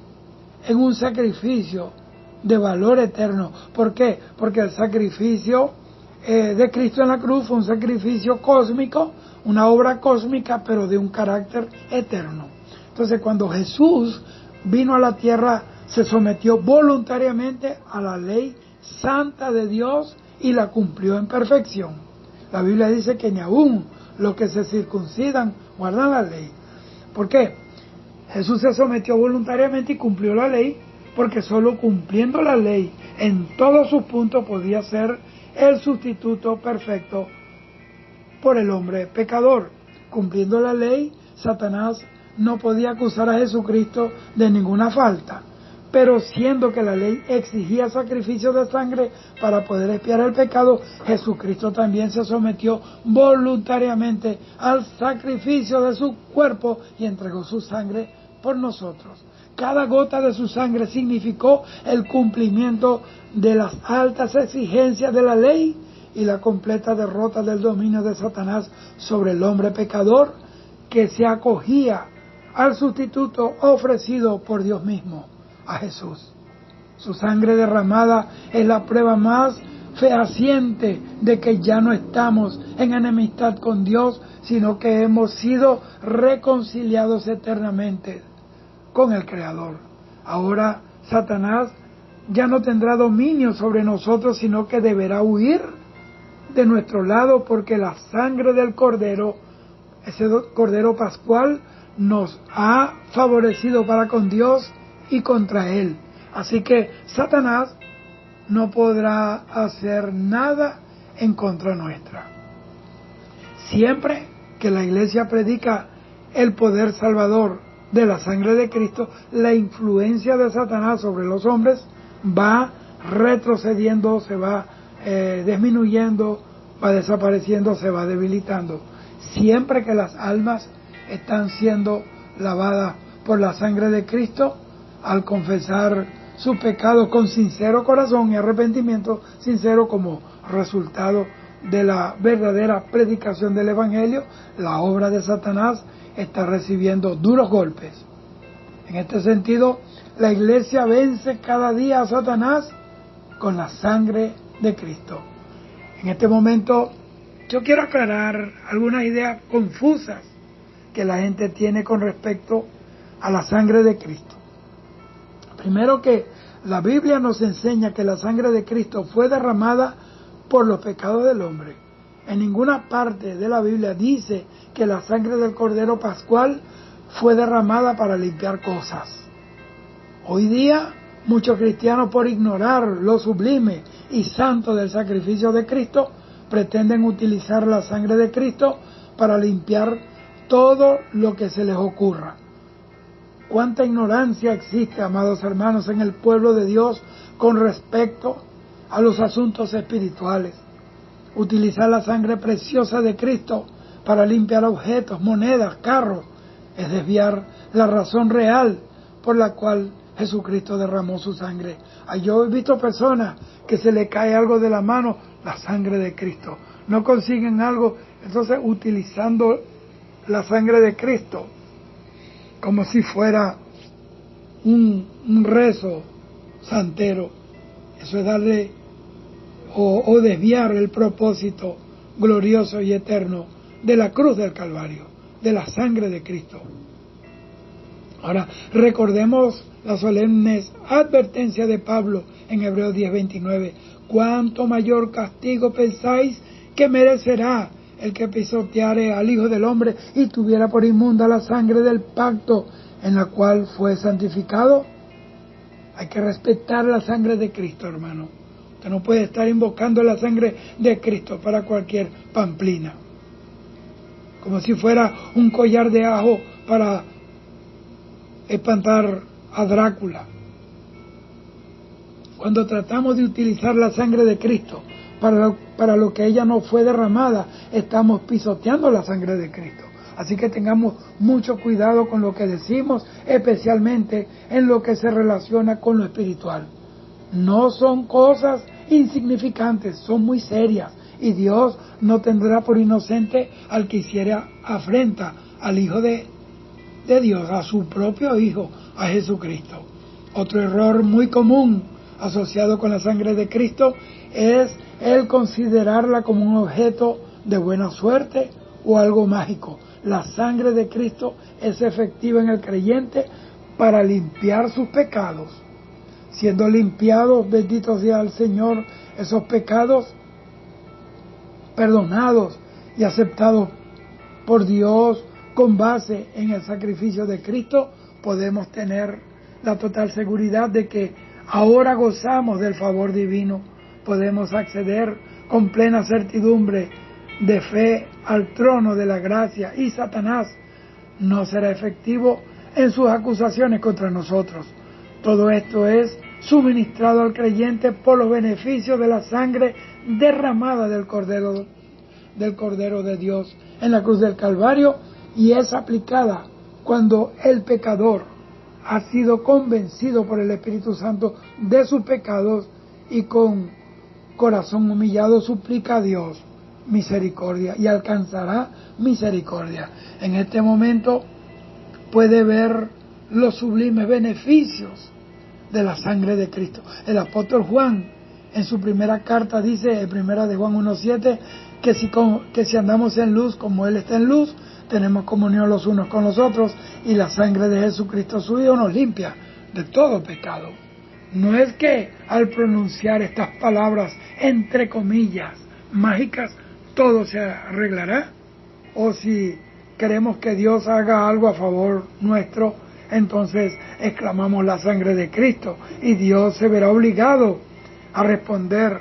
en un sacrificio de valor eterno. ¿Por qué? Porque el sacrificio de Cristo en la cruz fue un sacrificio cósmico, una obra cósmica, pero de un carácter eterno. Entonces, cuando Jesús vino a la tierra, se sometió voluntariamente a la ley santa de Dios y la cumplió en perfección. La Biblia dice que ni aún los que se circuncidan guardan la ley. ¿Por qué? Jesús se sometió voluntariamente y cumplió la ley, porque solo cumpliendo la ley en todos sus puntos podía ser el sustituto perfecto por el hombre pecador. Cumpliendo la ley Satanás no podía acusar a Jesucristo de ninguna falta. Pero siendo que la ley exigía sacrificio de sangre para poder expiar el pecado, Jesucristo también se sometió voluntariamente al sacrificio de su cuerpo y entregó su sangre por nosotros. Cada gota de su sangre significó el cumplimiento de las altas exigencias de la ley y la completa derrota del dominio de Satanás sobre el hombre pecador que se acogía al sustituto ofrecido por Dios mismo, a Jesús. Su sangre derramada es la prueba más fehaciente de que ya no estamos en enemistad con Dios, sino que hemos sido reconciliados eternamente con el Creador. Ahora Satanás ya no tendrá dominio sobre nosotros, sino que deberá huir de nuestro lado, porque la sangre del Cordero, ese Cordero Pascual, nos ha favorecido para con Dios y contra Él. Así que Satanás no podrá hacer nada en contra nuestra. Siempre que la Iglesia predica el poder salvador de la sangre de Cristo, la influencia de Satanás sobre los hombres va retrocediendo, se va disminuyendo, va desapareciendo, se va debilitando. Siempre que las almas están siendo lavadas por la sangre de Cristo, al confesar sus pecados con sincero corazón y arrepentimiento sincero como resultado de la verdadera predicación del Evangelio, la obra de Satanás está recibiendo duros golpes. En este sentido, la Iglesia vence cada día a Satanás con la sangre de Cristo. En este momento yo quiero aclarar algunas ideas confusas que la gente tiene con respecto a la sangre de Cristo. Primero, que la Biblia nos enseña que la sangre de Cristo fue derramada por los pecados del hombre. En ninguna parte de la Biblia dice que la sangre del Cordero Pascual fue derramada para limpiar cosas. Hoy día, muchos cristianos, por ignorar lo sublime y santo del sacrificio de Cristo, pretenden utilizar la sangre de Cristo para limpiar todo lo que se les ocurra. Cuánta ignorancia existe, amados hermanos, en el pueblo de Dios con respecto a los asuntos espirituales. Utilizar la sangre preciosa de Cristo para limpiar objetos, monedas, carros, es desviar la razón real por la cual Jesucristo derramó su sangre. Yo he visto personas que se le cae algo de la mano, la sangre de Cristo. No consiguen algo, entonces utilizando la sangre de Cristo como si fuera un rezo santero. Eso es darle o desviar el propósito glorioso y eterno de la cruz del Calvario, de la sangre de Cristo. Ahora, recordemos la solemne advertencia de Pablo en Hebreos 10:29. ¿Cuánto mayor castigo pensáis que merecerá el que pisoteare al Hijo del Hombre y tuviera por inmunda la sangre del pacto en la cual fue santificado? Hay que respetar la sangre de Cristo, hermano. Usted no puede estar invocando la sangre de Cristo para cualquier pamplina, como si fuera un collar de ajo para espantar a Drácula. Cuando tratamos de utilizar la sangre de Cristo para lo que ella no fue derramada, estamos pisoteando la sangre de Cristo. Así que tengamos mucho cuidado con lo que decimos, especialmente en lo que se relaciona con lo espiritual. No son cosas insignificantes, son muy serias, y Dios no tendrá por inocente al que hiciera afrenta al Hijo de Dios, a su propio Hijo, a Jesucristo. Otro error muy común asociado con la sangre de Cristo es el considerarla como un objeto de buena suerte o algo mágico. La sangre de Cristo es efectiva en el creyente para limpiar sus pecados. Siendo limpiados, bendito sea el Señor, esos pecados perdonados y aceptados por Dios con base en el sacrificio de Cristo, podemos tener la total seguridad de que ahora gozamos del favor divino. Podemos acceder con plena certidumbre de fe al trono de la gracia, y Satanás no será efectivo en sus acusaciones contra nosotros. Todo esto es suministrado al creyente por los beneficios de la sangre derramada del Cordero de Dios en la cruz del Calvario, y es aplicada cuando el pecador ha sido convencido por el Espíritu Santo de sus pecados y con corazón humillado suplica a Dios misericordia y alcanzará misericordia. En este momento puede ver los sublimes beneficios de la sangre de Cristo. El apóstol Juan en su primera carta dice, en primera de Juan 1:7, que si andamos en luz como Él está en luz, tenemos comunión los unos con los otros, y la sangre de Jesucristo su Hijo nos limpia de todo pecado. No es que al pronunciar estas palabras, entre comillas, mágicas, todo se arreglará, o si queremos que Dios haga algo a favor nuestro, entonces exclamamos la sangre de Cristo y Dios se verá obligado a responder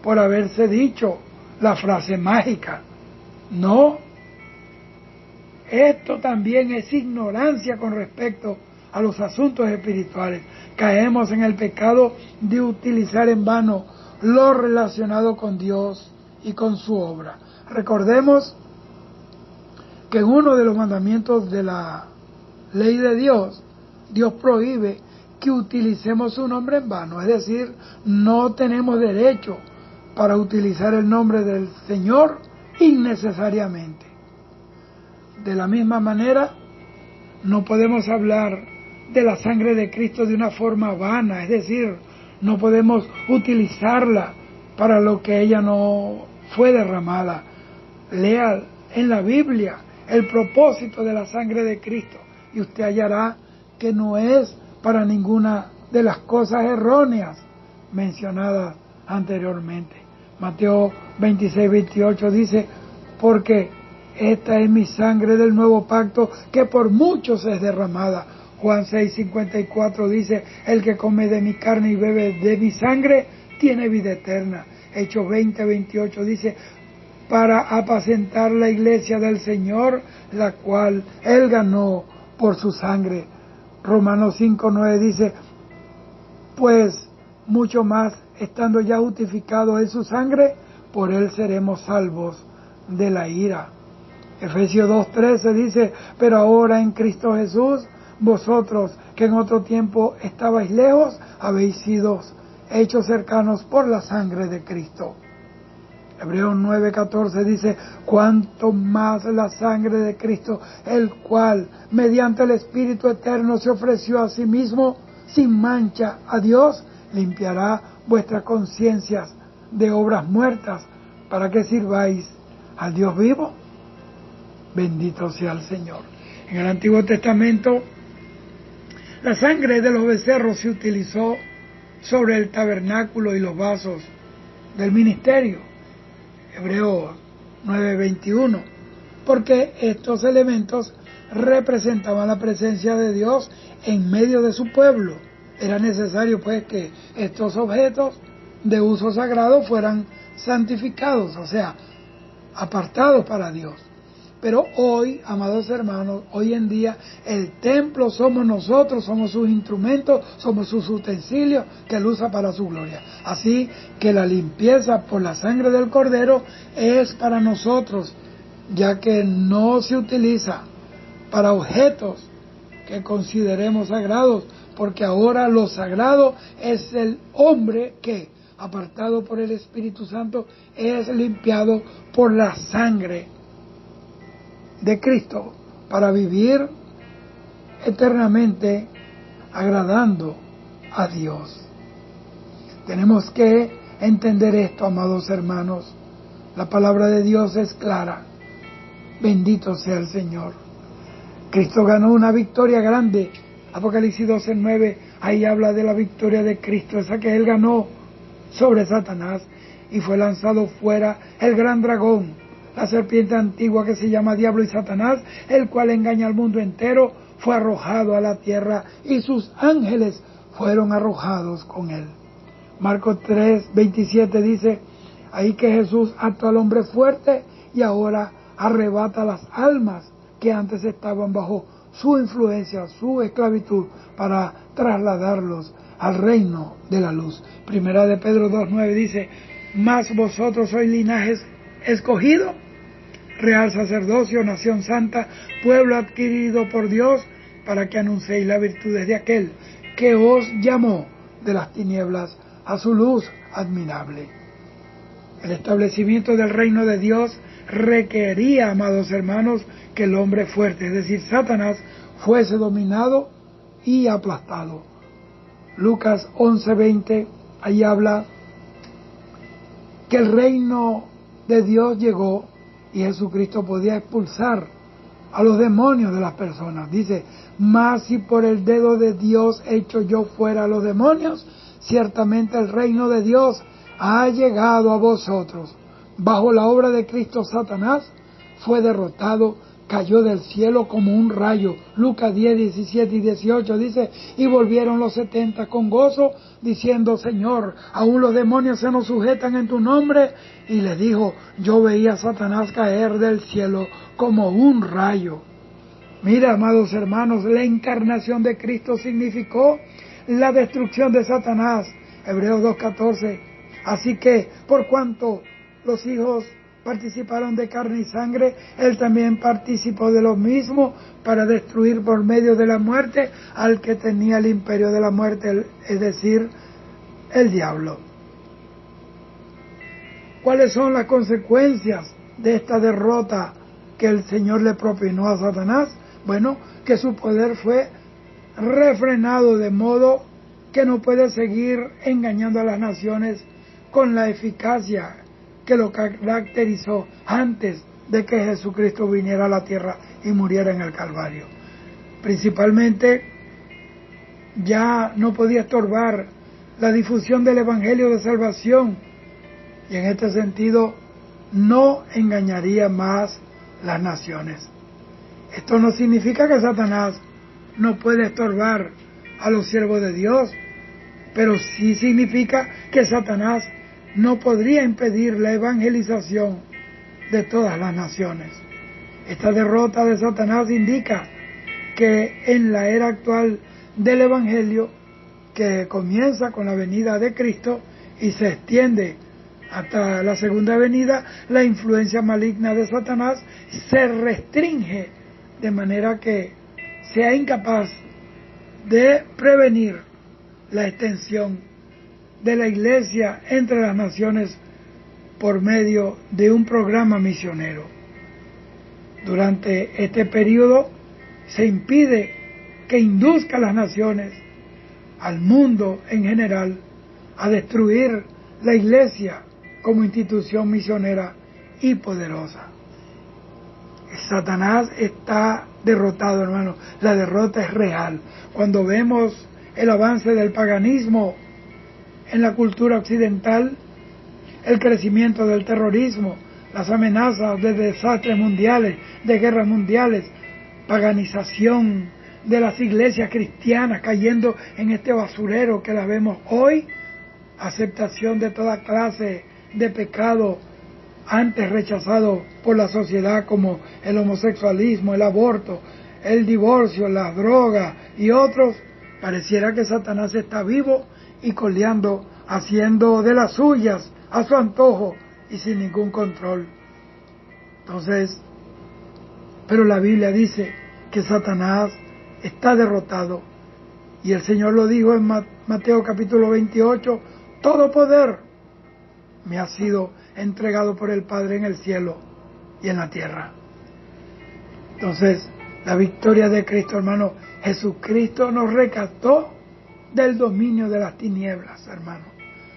por haberse dicho la frase mágica. No, esto también es ignorancia con respecto a los asuntos espirituales. Caemos en el pecado de utilizar en vano lo relacionado con Dios y con su obra. Recordemos que en uno de los mandamientos de la ley de Dios, Dios prohíbe que utilicemos su nombre en vano, es decir, no tenemos derecho para utilizar el nombre del Señor innecesariamente. De la misma manera, no podemos hablar de la sangre de Cristo de una forma vana, es decir, no podemos utilizarla para lo que ella no fue derramada. Lea en la Biblia el propósito de la sangre de Cristo y usted hallará que no es para ninguna de las cosas erróneas mencionadas anteriormente. Mateo 26:28 dice, porque esta es mi sangre del nuevo pacto que por muchos es derramada. Juan 6:54 dice, el que come de mi carne y bebe de mi sangre tiene vida eterna. Hechos 20:28 dice, para apacentar la iglesia del Señor, la cual Él ganó por su sangre. Romanos 5:9 dice, pues mucho más, estando ya justificados en su sangre, por Él seremos salvos de la ira. Efesios 2:13 dice, pero ahora en Cristo Jesús, vosotros que en otro tiempo estabais lejos, habéis sido hechos cercanos por la sangre de Cristo. Hebreos 9:14 dice, cuanto más la sangre de Cristo, el cual mediante el Espíritu Eterno se ofreció a sí mismo sin mancha a Dios, limpiará vuestras conciencias de obras muertas para que sirváis al Dios vivo. Bendito sea el Señor. En el Antiguo Testamento, la sangre de los becerros se utilizó sobre el tabernáculo y los vasos del ministerio. Hebreos 9:21, porque estos elementos representaban la presencia de Dios en medio de su pueblo. Era necesario pues que estos objetos de uso sagrado fueran santificados, o sea, apartados para Dios. Pero hoy, amados hermanos, hoy en día el templo somos nosotros, somos sus instrumentos, somos sus utensilios que Él usa para su gloria. Así que la limpieza por la sangre del Cordero es para nosotros, ya que no se utiliza para objetos que consideremos sagrados, porque ahora lo sagrado es el hombre que, apartado por el Espíritu Santo, es limpiado por la sangre de Cristo para vivir eternamente agradando a Dios. Tenemos que entender esto, amados hermanos. La palabra de Dios es clara. Bendito sea el Señor. Cristo ganó una victoria grande. Apocalipsis 12:9, ahí habla de la victoria de Cristo, esa que Él ganó sobre Satanás, y fue lanzado fuera el gran dragón, la serpiente antigua que se llama Diablo y Satanás, el cual engaña al mundo entero, fue arrojado a la tierra y sus ángeles fueron arrojados con él. Marcos 3:27 dice, ahí que Jesús ató al hombre fuerte y ahora arrebata las almas que antes estaban bajo su influencia, su esclavitud, para trasladarlos al reino de la luz. Primera de Pedro 2:9 dice: mas vosotros sois linaje escogido, real sacerdocio, nación santa, pueblo adquirido por Dios, para que anunciéis las virtudes de aquel que os llamó de las tinieblas a su luz admirable. El establecimiento del reino de Dios requería, amados hermanos, que el hombre fuerte, es decir, Satanás, fuese dominado y aplastado. Lucas 11:20, ahí habla que el reino de Dios llegó y Jesucristo podía expulsar a los demonios de las personas. Dice: mas si por el dedo de Dios hecho yo fuera a los demonios, ciertamente el reino de Dios ha llegado a vosotros. Bajo la obra de Cristo, Satanás fue derrotado, cayó del cielo como un rayo. Lucas 10, 17 y 18 dice: y volvieron los 70 con gozo, diciendo: Señor, aún los demonios se nos sujetan en tu nombre. Y le dijo: yo veía a Satanás caer del cielo como un rayo. Mira, amados hermanos, la encarnación de Cristo significó la destrucción de Satanás. Hebreos 2:14. Así que, por cuanto los hijos participaron de carne y sangre, él también participó de lo mismo, para destruir por medio de la muerte al que tenía el imperio de la muerte, es decir, el diablo. ¿Cuáles son las consecuencias de esta derrota que el Señor le propinó a Satanás? Bueno, que su poder fue refrenado, de modo que no puede seguir engañando a las naciones con la eficacia que lo caracterizó antes de que Jesucristo viniera a la tierra y muriera en el Calvario. Principalmente, ya no podía estorbar la difusión del Evangelio de salvación, y en este sentido no engañaría más las naciones. Esto no significa que Satanás no puede estorbar a los siervos de Dios, pero sí significa que Satanás no podría impedir la evangelización de todas las naciones. Esta derrota de Satanás indica que en la era actual del Evangelio, que comienza con la venida de Cristo y se extiende hasta la segunda venida, la influencia maligna de Satanás se restringe de manera que sea incapaz de prevenir la extensión de la Iglesia entre las naciones por medio de un programa misionero. Durante este periodo se impide que induzca a las naciones, al mundo en general, a destruir la Iglesia como institución misionera y poderosa. Satanás está derrotado, hermano. La derrota es real. Cuando vemos el avance del paganismo en la cultura occidental, el crecimiento del terrorismo, las amenazas de desastres mundiales, de guerras mundiales, paganización de las iglesias cristianas cayendo en este basurero que las vemos hoy, aceptación de toda clase de pecado antes rechazado por la sociedad, como el homosexualismo, el aborto, el divorcio, las drogas y otros. Pareciera que Satanás está vivo y coleando, haciendo de las suyas a su antojo y sin ningún control. Entonces, pero la Biblia dice que Satanás está derrotado, y el Señor lo dijo en Mateo capítulo 28: todo poder me ha sido entregado por el Padre en el cielo y en la tierra. Entonces, la victoria de Cristo, hermano, Jesucristo nos rescató del dominio de las tinieblas, hermano.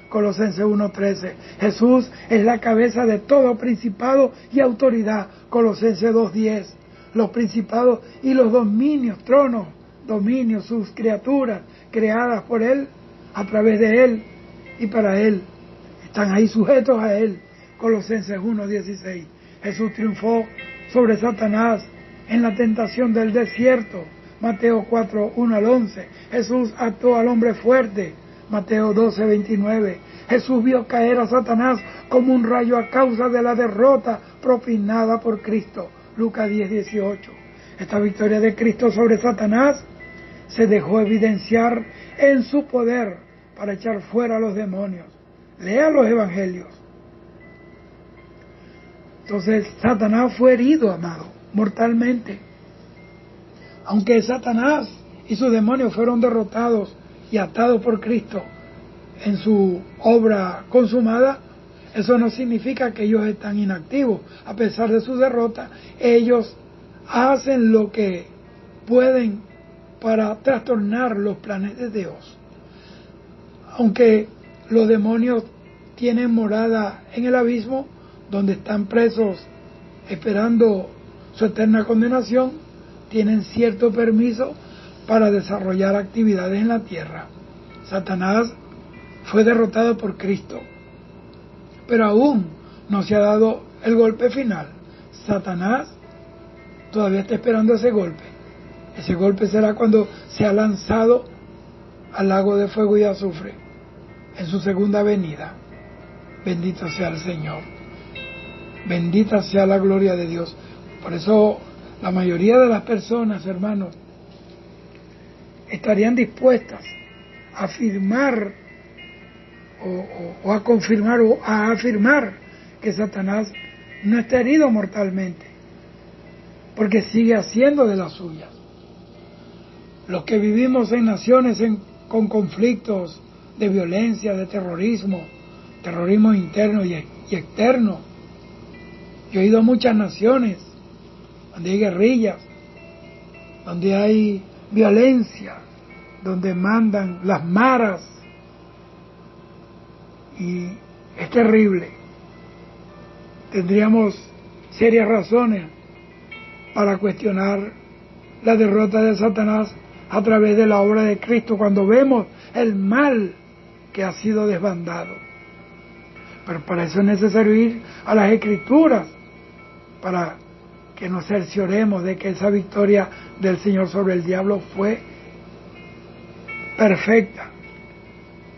Colosenses 1:13, Jesús es la cabeza de todo principado y autoridad. Colosenses 2:10, los principados y los dominios, tronos, dominios, sus criaturas creadas por Él, a través de Él y para Él, están ahí sujetos a Él. Colosenses 1:16, Jesús triunfó sobre Satanás en la tentación del desierto. Mateo 4:1-11, Jesús ató al hombre fuerte. Mateo 12:29, Jesús vio caer a Satanás como un rayo a causa de la derrota propinada por Cristo. Lucas 10:18, Esta victoria de Cristo sobre Satanás se dejó evidenciar en su poder para echar fuera a los demonios. Lea los evangelios. Entonces Satanás fue herido, amado, mortalmente. Aunque Satanás y sus demonios fueron derrotados y atados por Cristo en su obra consumada, eso no significa que ellos están inactivos. A pesar de su derrota, ellos hacen lo que pueden para trastornar los planes de Dios. Aunque los demonios tienen morada en el abismo, donde están presos esperando su eterna condenación, tienen cierto permiso para desarrollar actividades en la tierra. Satanás fue derrotado por Cristo, pero aún no se ha dado el golpe final. Satanás todavía está esperando ese golpe. Ese golpe será cuando sea lanzado al lago de fuego y azufre en su segunda venida. Bendito sea el Señor. Bendita sea la gloria de Dios. Por eso la mayoría de las personas, hermanos, estarían dispuestas a afirmar o a confirmar o a afirmar que Satanás no está herido mortalmente, porque sigue haciendo de las suyas. Los que vivimos en naciones con conflictos de violencia, de terrorismo interno y externo. Yo he ido a muchas naciones donde hay guerrillas, donde hay violencia, donde mandan las maras, y es terrible. Tendríamos serias razones para cuestionar la derrota de Satanás a través de la obra de Cristo, cuando vemos el mal que ha sido desbandado. Pero para eso es necesario ir a las Escrituras, para que nos cercioremos de que esa victoria del Señor sobre el diablo fue perfecta,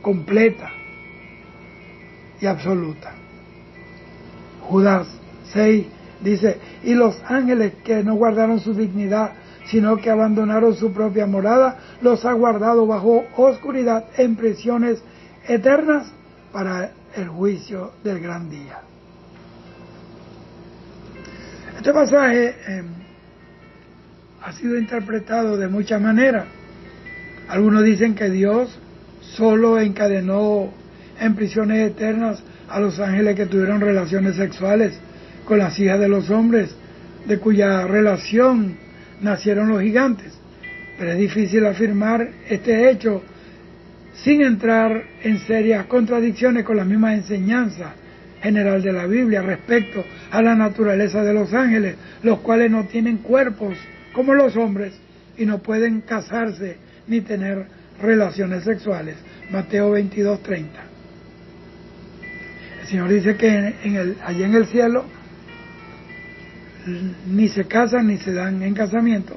completa y absoluta. Judas 6 dice: y los ángeles que no guardaron su dignidad, sino que abandonaron su propia morada, los ha guardado bajo oscuridad en prisiones eternas para el juicio del gran día. Este pasaje ha sido interpretado de muchas maneras. Algunos dicen que Dios solo encadenó en prisiones eternas a los ángeles que tuvieron relaciones sexuales con las hijas de los hombres, de cuya relación nacieron los gigantes. Pero es difícil afirmar este hecho sin entrar en serias contradicciones con la misma enseñanza general de la Biblia respecto a la naturaleza de los ángeles, los cuales no tienen cuerpos como los hombres y no pueden casarse ni tener relaciones sexuales. Mateo 22:30. El Señor dice que allá en el cielo ni se casan ni se dan en casamiento,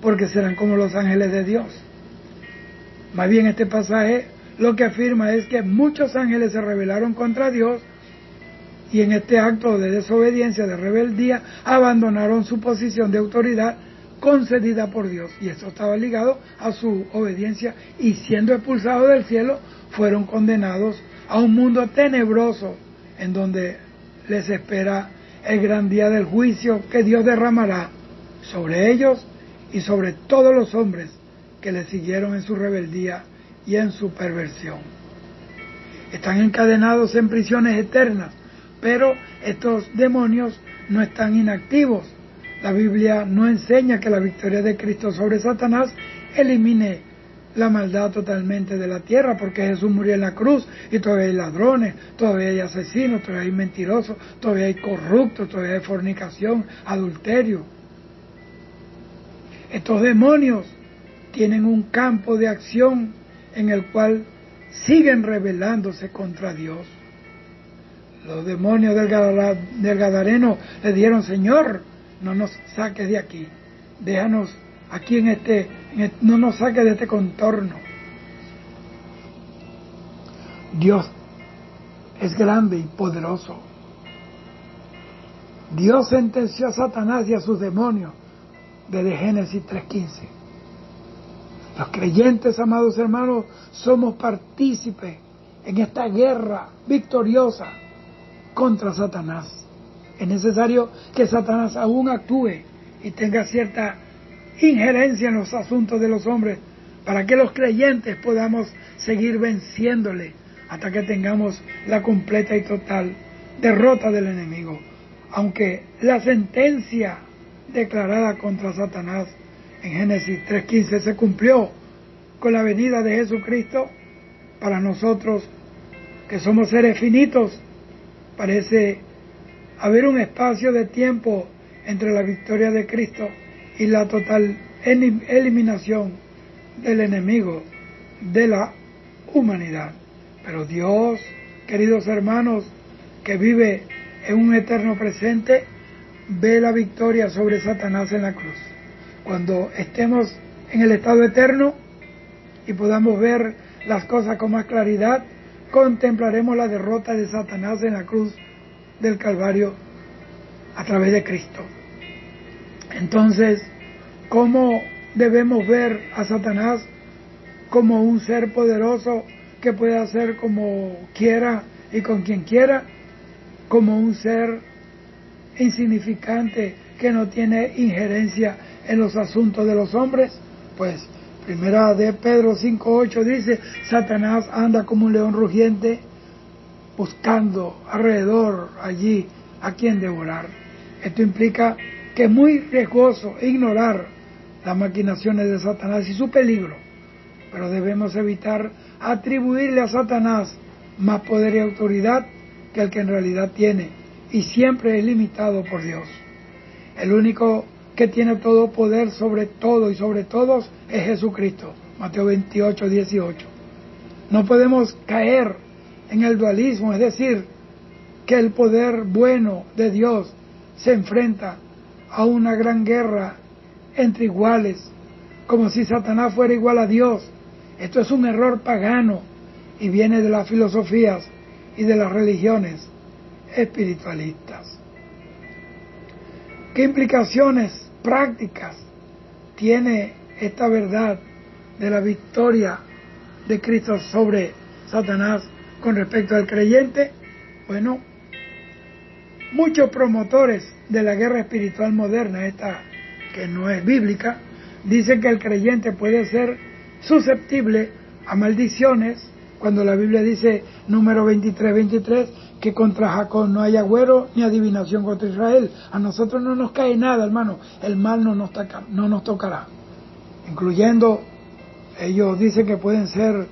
porque serán como los ángeles de Dios. Más bien este pasaje lo que afirma es que muchos ángeles se rebelaron contra Dios y en este acto de desobediencia, de rebeldía, abandonaron su posición de autoridad concedida por Dios. Y eso estaba ligado a su obediencia, y siendo expulsados del cielo, fueron condenados a un mundo tenebroso en donde les espera el gran día del juicio que Dios derramará sobre ellos y sobre todos los hombres que le siguieron en su rebeldía y en su perversión. Están encadenados en prisiones eternas, pero estos demonios no están inactivos. La Biblia no enseña que la victoria de Cristo sobre Satanás elimine la maldad totalmente de la tierra, porque Jesús murió en la cruz y todavía hay ladrones, todavía hay asesinos, todavía hay mentirosos, todavía hay corruptos, todavía hay fornicación, adulterio. Estos demonios tienen un campo de acción en el cual siguen rebelándose contra Dios. Los demonios del Gadareno le dijeron: Señor, no nos saques de aquí, déjanos aquí no nos saques de este contorno. Dios es grande y poderoso. Dios sentenció a Satanás y a sus demonios desde Génesis 3:15. Los creyentes, amados hermanos, somos partícipes en esta guerra victoriosa contra Satanás. Es necesario que Satanás aún actúe y tenga cierta injerencia en los asuntos de los hombres para que los creyentes podamos seguir venciéndole hasta que tengamos la completa y total derrota del enemigo. Aunque la sentencia declarada contra Satanás en Génesis 3:15 se cumplió con la venida de Jesucristo, para nosotros que somos seres finitos parece haber un espacio de tiempo entre la victoria de Cristo y la total eliminación del enemigo de la humanidad. Pero Dios, queridos hermanos, que vive en un eterno presente, ve la victoria sobre Satanás en la cruz. Cuando estemos en el estado eterno y podamos ver las cosas con más claridad, contemplaremos la derrota de Satanás en la cruz del Calvario a través de Cristo. Entonces, ¿cómo debemos ver a Satanás? Como un ser poderoso que puede hacer como quiera y con quien quiera, como un ser insignificante que no tiene injerencia en los asuntos de los hombres. Pues primera de Pedro 5:8 dice: Satanás anda como un león rugiente buscando alrededor allí a quien devorar. Esto implica que es muy riesgoso ignorar las maquinaciones de Satanás y su peligro, pero debemos evitar atribuirle a Satanás más poder y autoridad que el que en realidad tiene, y siempre es limitado por Dios. El único que tiene todo poder sobre todo y sobre todos es Jesucristo. Mateo 28:18. No podemos caer en el dualismo, es decir, que el poder bueno de Dios se enfrenta a una gran guerra entre iguales, como si Satanás fuera igual a Dios. Esto es un error pagano y viene de las filosofías y de las religiones espiritualistas. ¿Qué implicaciones prácticas tiene esta verdad de la victoria de Cristo sobre Satanás con respecto al creyente? Bueno, muchos promotores de la guerra espiritual moderna, esta que no es bíblica, dicen que el creyente puede ser susceptible a maldiciones, cuando la Biblia dice, número 23:23, que contra Jacob no hay agüero ni adivinación contra Israel. A nosotros no nos cae nada, hermano, el mal no nos tocará. Incluyendo, ellos dicen que pueden ser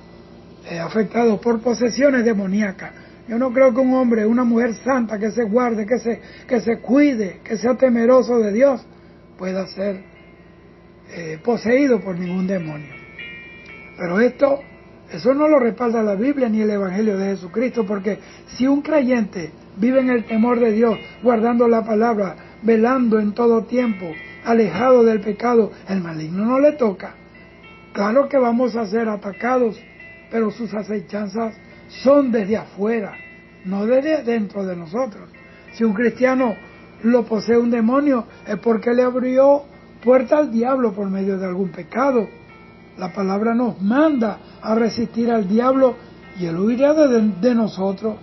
afectados por posesiones demoníacas. Yo no creo que un hombre, una mujer santa que se guarde, que se cuide, que sea temeroso de Dios, pueda ser poseído por ningún demonio. Pero eso no lo respalda la Biblia ni el Evangelio de Jesucristo, porque si un creyente vive en el temor de Dios, guardando la palabra, velando en todo tiempo, alejado del pecado, el maligno no le toca. Claro que vamos a ser atacados, pero sus acechanzas son desde afuera, no desde dentro de nosotros. Si un cristiano lo posee un demonio, es porque le abrió puerta al diablo por medio de algún pecado. La palabra nos manda a resistir al diablo y él huirá de nosotros.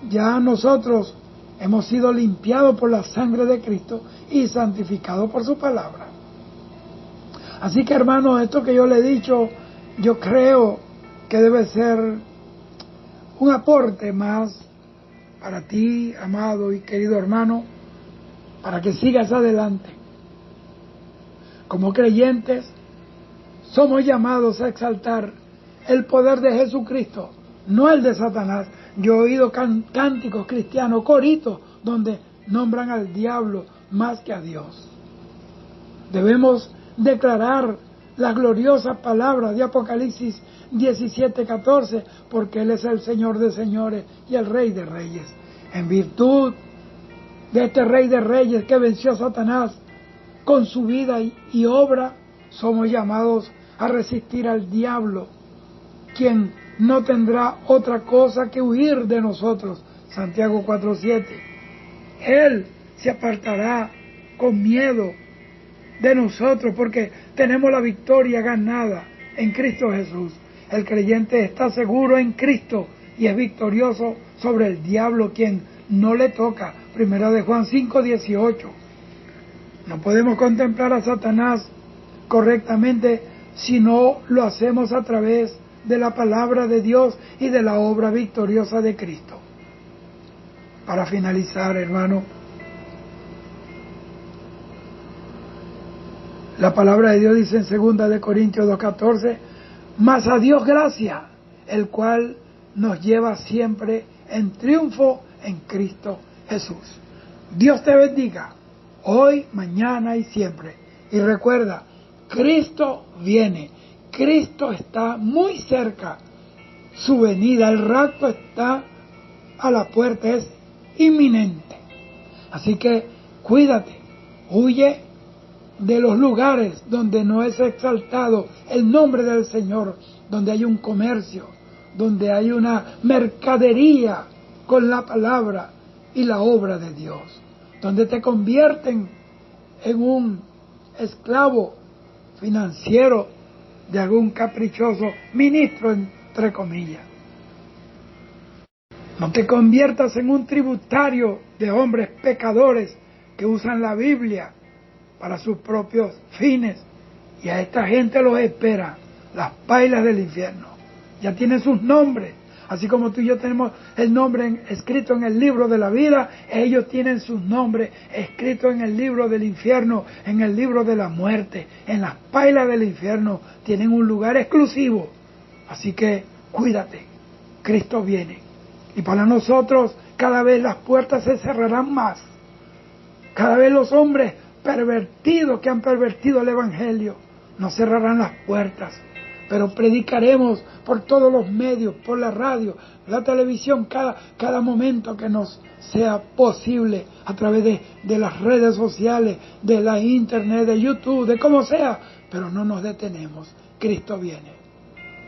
Ya nosotros hemos sido limpiados por la sangre de Cristo y santificados por su palabra. Así que, hermanos, esto que yo le he dicho, yo creo que debe ser un aporte más para ti, amado y querido hermano, para que sigas adelante. Como creyentes, somos llamados a exaltar el poder de Jesucristo, no el de Satanás. Yo he oído cánticos cristianos, coritos, donde nombran al diablo más que a Dios. Debemos declarar las gloriosas palabras de Apocalipsis 17:14, porque Él es el Señor de señores y el Rey de reyes. En virtud de este Rey de reyes que venció a Satanás con su vida y obra, somos llamados a resistir al diablo, quien no tendrá otra cosa que huir de nosotros. Santiago 4:7. Él se apartará con miedo de nosotros, porque tenemos la victoria ganada en Cristo Jesús. El creyente está seguro en Cristo y es victorioso sobre el diablo, quien no le toca. Primera de Juan 5:18. No podemos contemplar a Satanás correctamente si no lo hacemos a través de la palabra de Dios y de la obra victoriosa de Cristo. Para finalizar, hermano, la palabra de Dios dice en 2 de Corintios 2:14, mas a Dios gracia, el cual nos lleva siempre en triunfo en Cristo Jesús. Dios te bendiga, hoy, mañana y siempre. Y recuerda, Cristo viene, Cristo está muy cerca, su venida, el rapto está a la puerta, es inminente. Así que cuídate, huye de los lugares donde no es exaltado el nombre del Señor, donde hay un comercio, donde hay una mercadería con la palabra y la obra de Dios, donde te convierten en un esclavo financiero de algún caprichoso ministro, entre comillas. No te conviertas en un tributario de hombres pecadores que usan la Biblia para sus propios fines, y a esta gente los espera las pailas del infierno. Ya tienen sus nombres, así como tú y yo tenemos el nombre escrito en el libro de la vida, ellos tienen sus nombres escritos en el libro del infierno, en el libro de la muerte, en las pailas del infierno. Tienen un lugar exclusivo, así que cuídate, Cristo viene, y para nosotros cada vez las puertas se cerrarán más, cada vez los hombres pervertidos que han pervertido el Evangelio nos cerrarán las puertas, pero predicaremos por todos los medios, por la radio, la televisión, cada momento que nos sea posible, a través de las redes sociales, de la internet, de YouTube, de como sea, pero no nos detenemos. Cristo viene.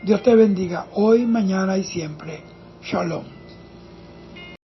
Dios te bendiga hoy, mañana y siempre. Shalom.